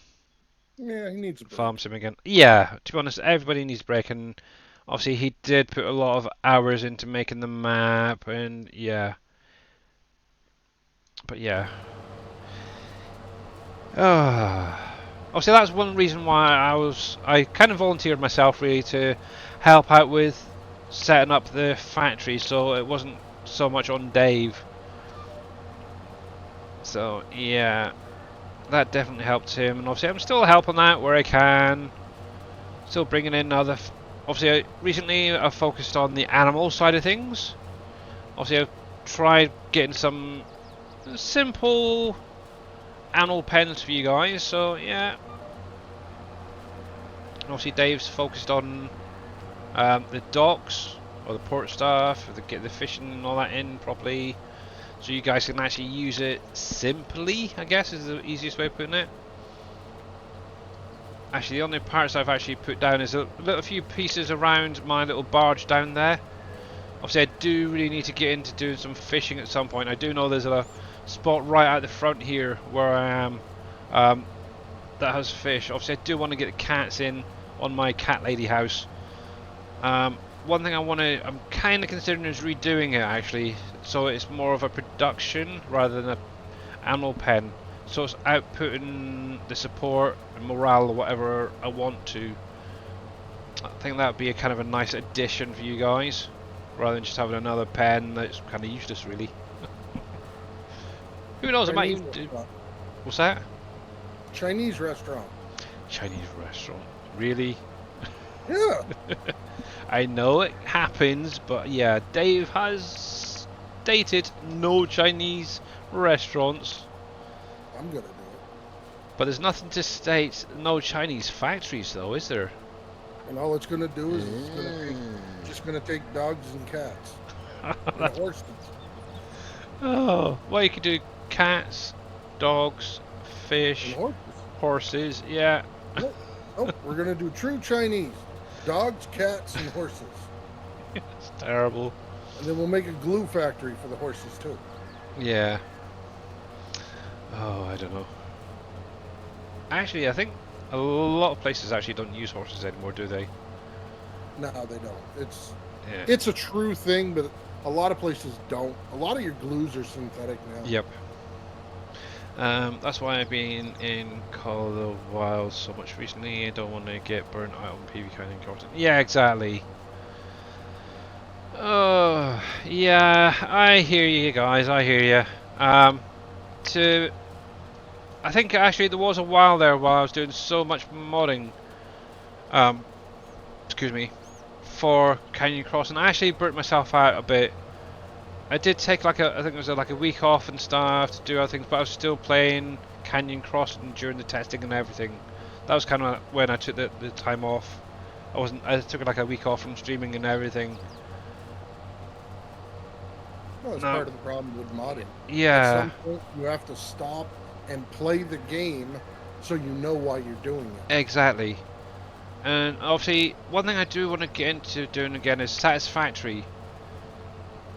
Yeah, he needs a break. Farm Sim again. Yeah, to be honest, everybody needs a break, and obviously he did put a lot of hours into making the map, and yeah. But yeah. Obviously that's one reason why I kind of volunteered myself really to help out with setting up the factory, so it wasn't so much on Dave. So yeah, that definitely helped him, and obviously I'm still helping out where I can. Still bringing in other. Obviously, recently I've focused on the animal side of things. Obviously, I've tried getting some simple animal pens for you guys. So yeah. And obviously, Dave's focused on the docks or the port stuff, get the fishing and all that in properly, so you guys can actually use it simply, I guess is the easiest way of putting it. Actually, the only parts I've actually put down is a little few pieces around my little barge down there. Obviously, I do really need to get into doing some fishing at some point. I do know there's a spot right out the front here where I am that has fish. Obviously, I do want to get the cats in on my cat lady house. One thing I'm kind of considering is redoing it actually, so it's more of a production rather than a animal pen. So it's outputting the support and morale or whatever I want to. I think that would be a kind of a nice addition for you guys, rather than just having another pen that's kind of useless really. Who knows, I might even do... What's that? Chinese restaurant. Chinese restaurant. Really? Yeah. I know it happens, but yeah, Dave has stated no Chinese restaurants. I'm gonna do it. But there's nothing to state no Chinese factories though, is there? And all it's gonna do is it's just gonna take dogs and cats. And horses. Oh, well you could do cats, dogs, fish, And horses, yeah. Nope, we're gonna do true Chinese. Dogs, cats, and horses. It's terrible. And then we'll make a glue factory for the horses too. Yeah. Oh, I don't know. Actually, I think a lot of places actually don't use horses anymore, do they? No, they don't. It's a true thing, but a lot of places don't. A lot of your glues are synthetic now. Yep. That's why I've been in Call of the Wild so much recently. I don't want to get burnt out on PvP and content. Yeah, exactly. Oh, yeah, I hear you guys, I hear you. I think actually there was a while there while I was doing so much modding, excuse me, for Canyon Crossing. I actually burnt myself out a bit. I did take I think it was like a week off and stuff to do other things, but I was still playing Canyon Crossing during the testing and everything. That was kind of when I took the time off. I took like a week off from streaming and everything. Well, that's No. part of the problem with modding. At Yeah, some point, you have to stop and play the game so you know why you're doing it. exactly. And obviously, one thing I do want to get into doing again is Satisfactory.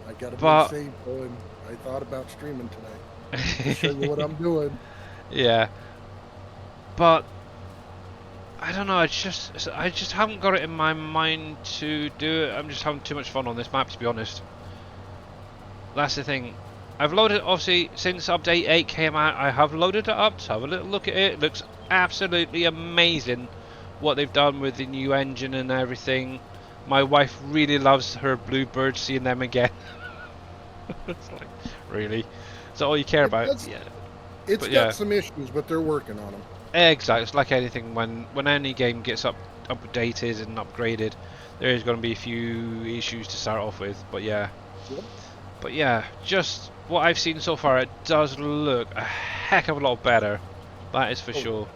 I got a big But save going. I thought about streaming tonight to show you what I'm doing. yeah, but I don't know. I just haven't got it in my mind to do it. I'm just having too much fun on this map, to be honest. That's the thing. I've loaded, obviously, since update 8 came out, I have loaded it up to have a little look at it. It looks absolutely amazing what they've done with the new engine and everything. My wife really loves her bluebirds, seeing them again. It's like, really? Is that all you care about? Yeah. It's But got yeah. some issues, but they're working on them. Exactly. It's like anything. When any game gets updated and upgraded, there is going to be a few issues to start off with. But yeah. Yep. But yeah, just what I've seen so far, it does look a heck of a lot better. That is for sure.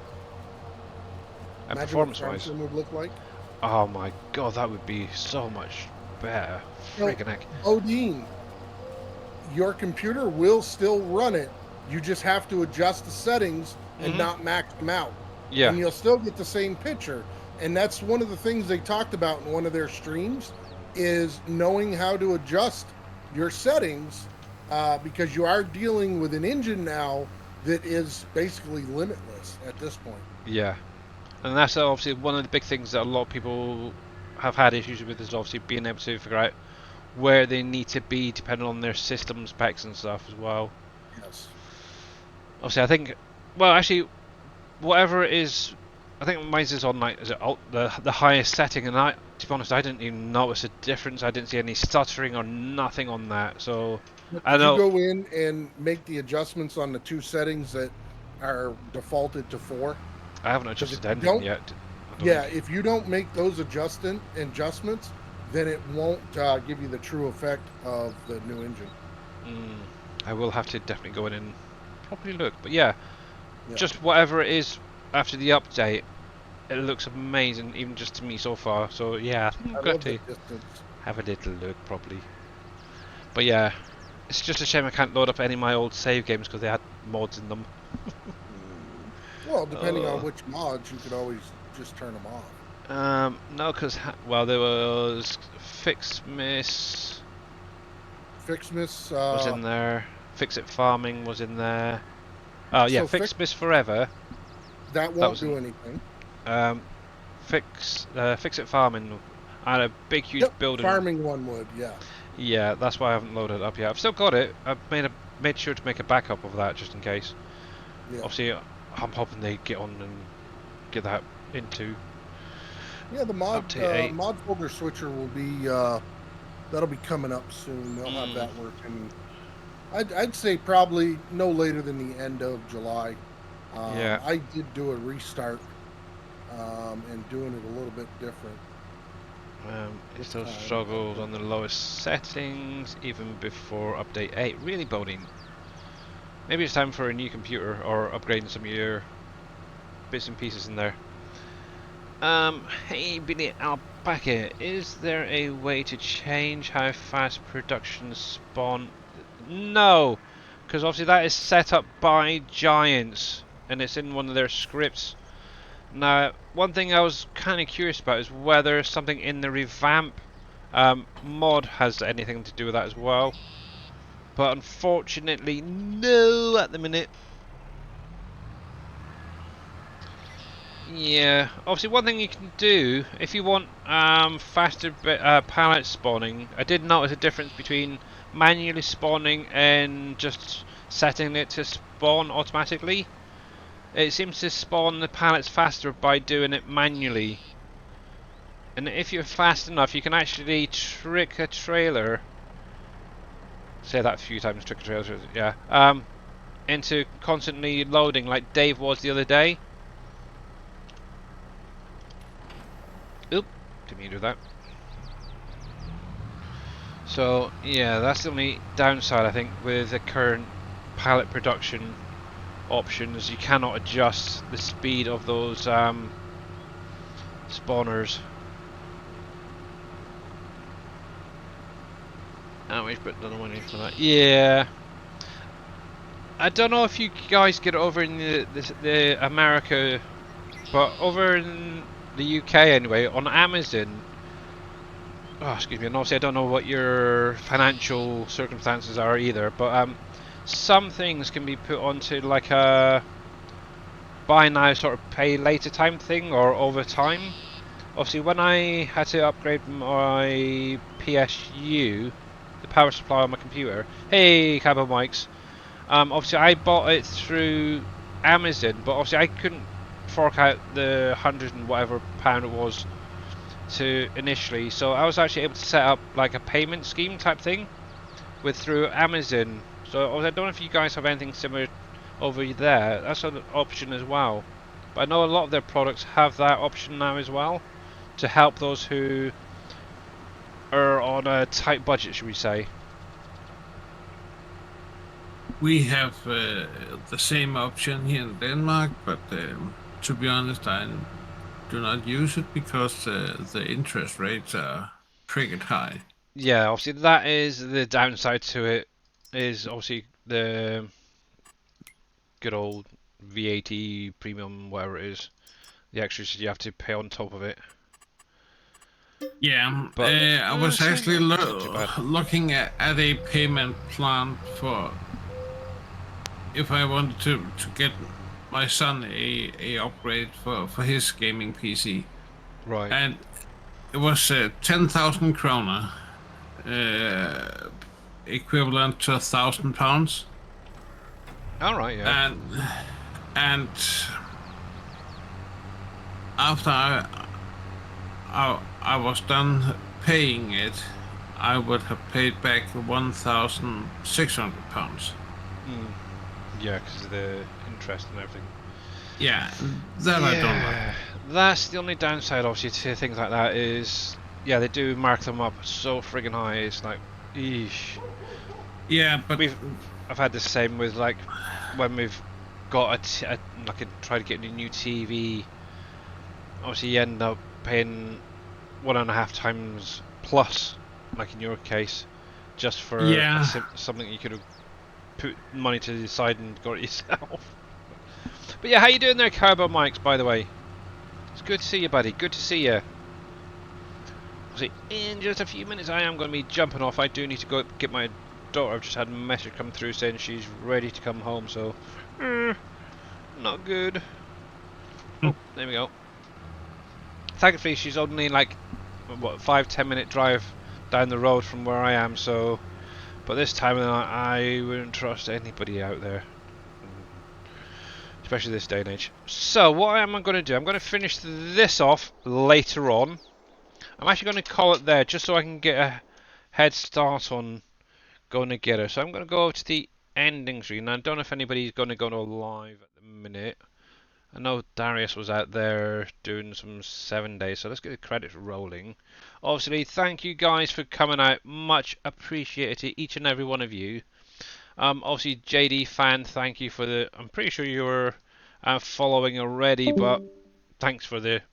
And Imagine what performance-wise, Thompson would look like. oh my god, that would be so much better. No. Freaking heck. Odin, your computer will still run it. You just have to adjust the settings and Mhm. not max them out. Yeah. And you'll still get the same picture. And that's one of the things they talked about in one of their streams is knowing how to adjust your settings because you are dealing with an engine now that is basically limitless at this point. Yeah. And that's obviously one of the big things that a lot of people have had issues with, is obviously being able to figure out where they need to be depending on their system specs and stuff as well. Yes. Obviously, I think, well, actually, whatever it is, I think mine is on like, is it the highest setting, and to be honest, I didn't even notice a difference. I didn't see any stuttering or nothing on that. So I Did you know go in and make the adjustments on the two settings that are defaulted to 4? I haven't if adjusted you anything don't- yet. I don't Yeah, think- if you don't make those adjustments, then it won't give you the true effect of the new engine. I will have to definitely go in and properly look. But yeah, Yeah. just whatever it is after the update, it looks amazing, even just to me so far. So yeah, I think I I'm going love to the distance. have a little look properly. But yeah, it's just a shame I can't load up any of my old save games because they had mods in them. Well, depending Oh. on which mods, you could always just turn them off. No, because well, there was Fixmiss Fixmiss was in there. Fix It Farming was in there. Oh yeah, So Fixmiss Forever. that won't was do in- anything. Fix It Farming. I had a big, huge Yep, building. farming one would, yeah. Yeah, that's why I haven't loaded it up yet. I've still got it. I've made sure to make a backup of that just in case. Yeah. Obviously, I'm hoping they get on and get that into. Yeah, the Update 8. mod folder switcher will be that'll be coming up soon. They'll have that working. I'd say probably no later than the end of July. Yeah. I did do a restart and doing it a little bit different. It still struggles on the lowest settings even before update 8. Really boning. Maybe it's time for a new computer or upgrading some of your bits and pieces in there. Hey Billy Alpaca, is there a way to change how fast production spawn? No, because obviously that is set up by Giants and it's in one of their scripts. Now, one thing I was kind of curious about is whether something in the revamp mod has anything to do with that as well. But unfortunately, no at the minute. Yeah, obviously one thing you can do, if you want faster pallet spawning, I did notice a difference between manually spawning and just setting it to spawn automatically. It seems to spawn the pallets faster by doing it manually. And if you're fast enough, you can actually trick a trailer. Say that a few times, trick a trailer, yeah. Into constantly loading like Dave was the other day. Oop, didn't mean to do that. So yeah, that's the only downside I think with the current pallet production options. You cannot adjust the speed of those spawners. Ouch, but don't know when for that. Yeah. I don't know if you guys get it over in the America, but over in the UK anyway, on Amazon. Oh, excuse me. And obviously, I don't know what your financial circumstances are either, but some things can be put onto like a buy now, sort of pay later time thing, or over time. Obviously, when I had to upgrade my PSU, the power supply on my computer. Hey, Cabo Mics. Obviously, I bought it through Amazon, but obviously I couldn't fork out the hundred and whatever pound it was to initially. So I was actually able to set up like a payment scheme type thing with through Amazon. So I don't know if you guys have anything similar over there. That's an option as well. But I know a lot of their products have that option now as well to help those who are on a tight budget, should we say. We have the same option here in Denmark, but to be honest, I do not use it because the interest rates are pretty high. Yeah, obviously that is the downside to it, is obviously the good old VAT premium, whatever it is, the extras you have to pay on top of it. Yeah, But I was actually not too bad. looking at a payment plan for if I wanted to get my son a upgrade for his gaming PC. Right. And it was 10,000 kroner, equivalent to £1,000. All right, yeah. And after I was done paying it, I would have paid back £1,600. Yeah, because of the interest and everything. Yeah, that I don't like. That's the only downside, obviously, to things like that is, yeah, they do mark them up so friggin' high. It's like, eesh. Yeah, but I've had the same with like when we've got like try to get a new TV. Obviously, you end up paying 1.5 times plus, like in your case, just for something you could have put money to the side and got it yourself. But yeah, how you doing there, Carbo Mikes, by the way? It's good to see you, buddy. Good to see you. See, in just a few minutes, I am going to be jumping off. I do need to go get my daughter. I've just had a message come through saying she's ready to come home, so not good. Oh, there we go. Thankfully, she's only like what 5-10 minute drive down the road from where I am. So, but this time I wouldn't trust anybody out there, especially this day and age. So what am I going to do? I'm going to finish this off later on. I'm actually going to call it there just so I can get a head start on going to get her. So I'm going to go to the ending screen. I don't know if anybody's going to go live at the minute. I know Darius was out there doing some 7 days, so let's get the credits rolling. Obviously, thank you guys for coming out. Much appreciated to each and every one of you. Obviously, JD fan, thank you for the... I'm pretty sure you were following already, but thanks for the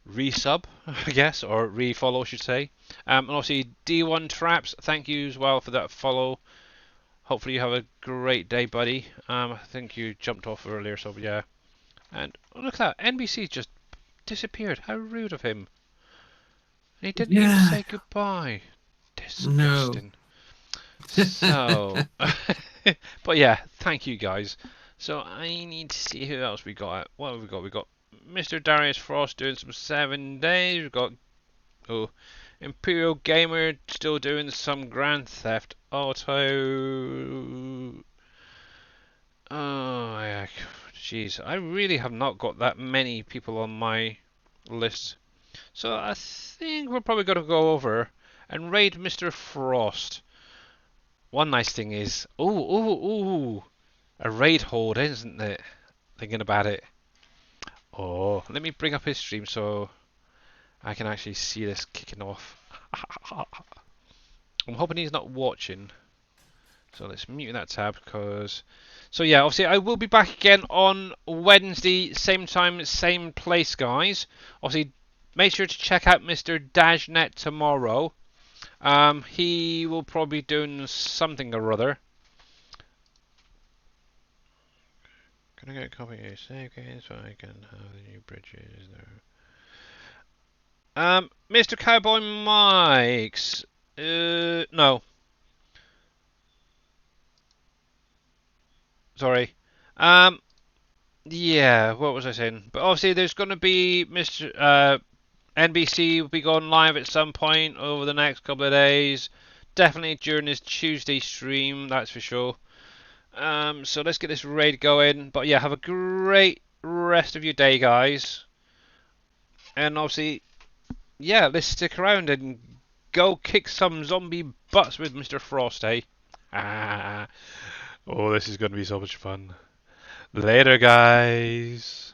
resub, I guess, or refollow, I should say. And obviously, D1 Traps, thank you as well for that follow. Hopefully you have a great day, buddy. I think you jumped off earlier, so yeah. And look at that, NBC just disappeared. How rude of him. And he didn't even say goodbye. Disgusting. No. So, but yeah, thank you guys. So I need to see who else we got. What have we got? We got Mr. Darius Frost doing some 7 days. We've got Imperial Gamer still doing some Grand Theft Auto. Oh yeah, jeez, I really have not got that many people on my list. So I think we're probably going to go over and raid Mr. Frost. One nice thing is, ooh, a raid hold, isn't it? Thinking about it. Oh, let me bring up his stream so I can actually see this kicking off. I'm hoping he's not watching. So let's mute that tab because... So yeah, obviously I will be back again on Wednesday, same time, same place, guys. Obviously, make sure to check out Mr. Dashnet tomorrow. He will probably be doing something or other. Can I get a copy of your save game so I can have the new bridges there? Mr. Cowboy Mike's. No. Sorry. Yeah, what was I saying? But obviously, there's going to be Mr. NBC will be going live at some point over the next couple of days. Definitely during this Tuesday stream, that's for sure. So let's get this raid going. But yeah, have a great rest of your day, guys. And obviously, yeah, let's stick around and go kick some zombie butts with Mr. Frost, eh? Ah. Oh, this is going to be so much fun. Later, guys.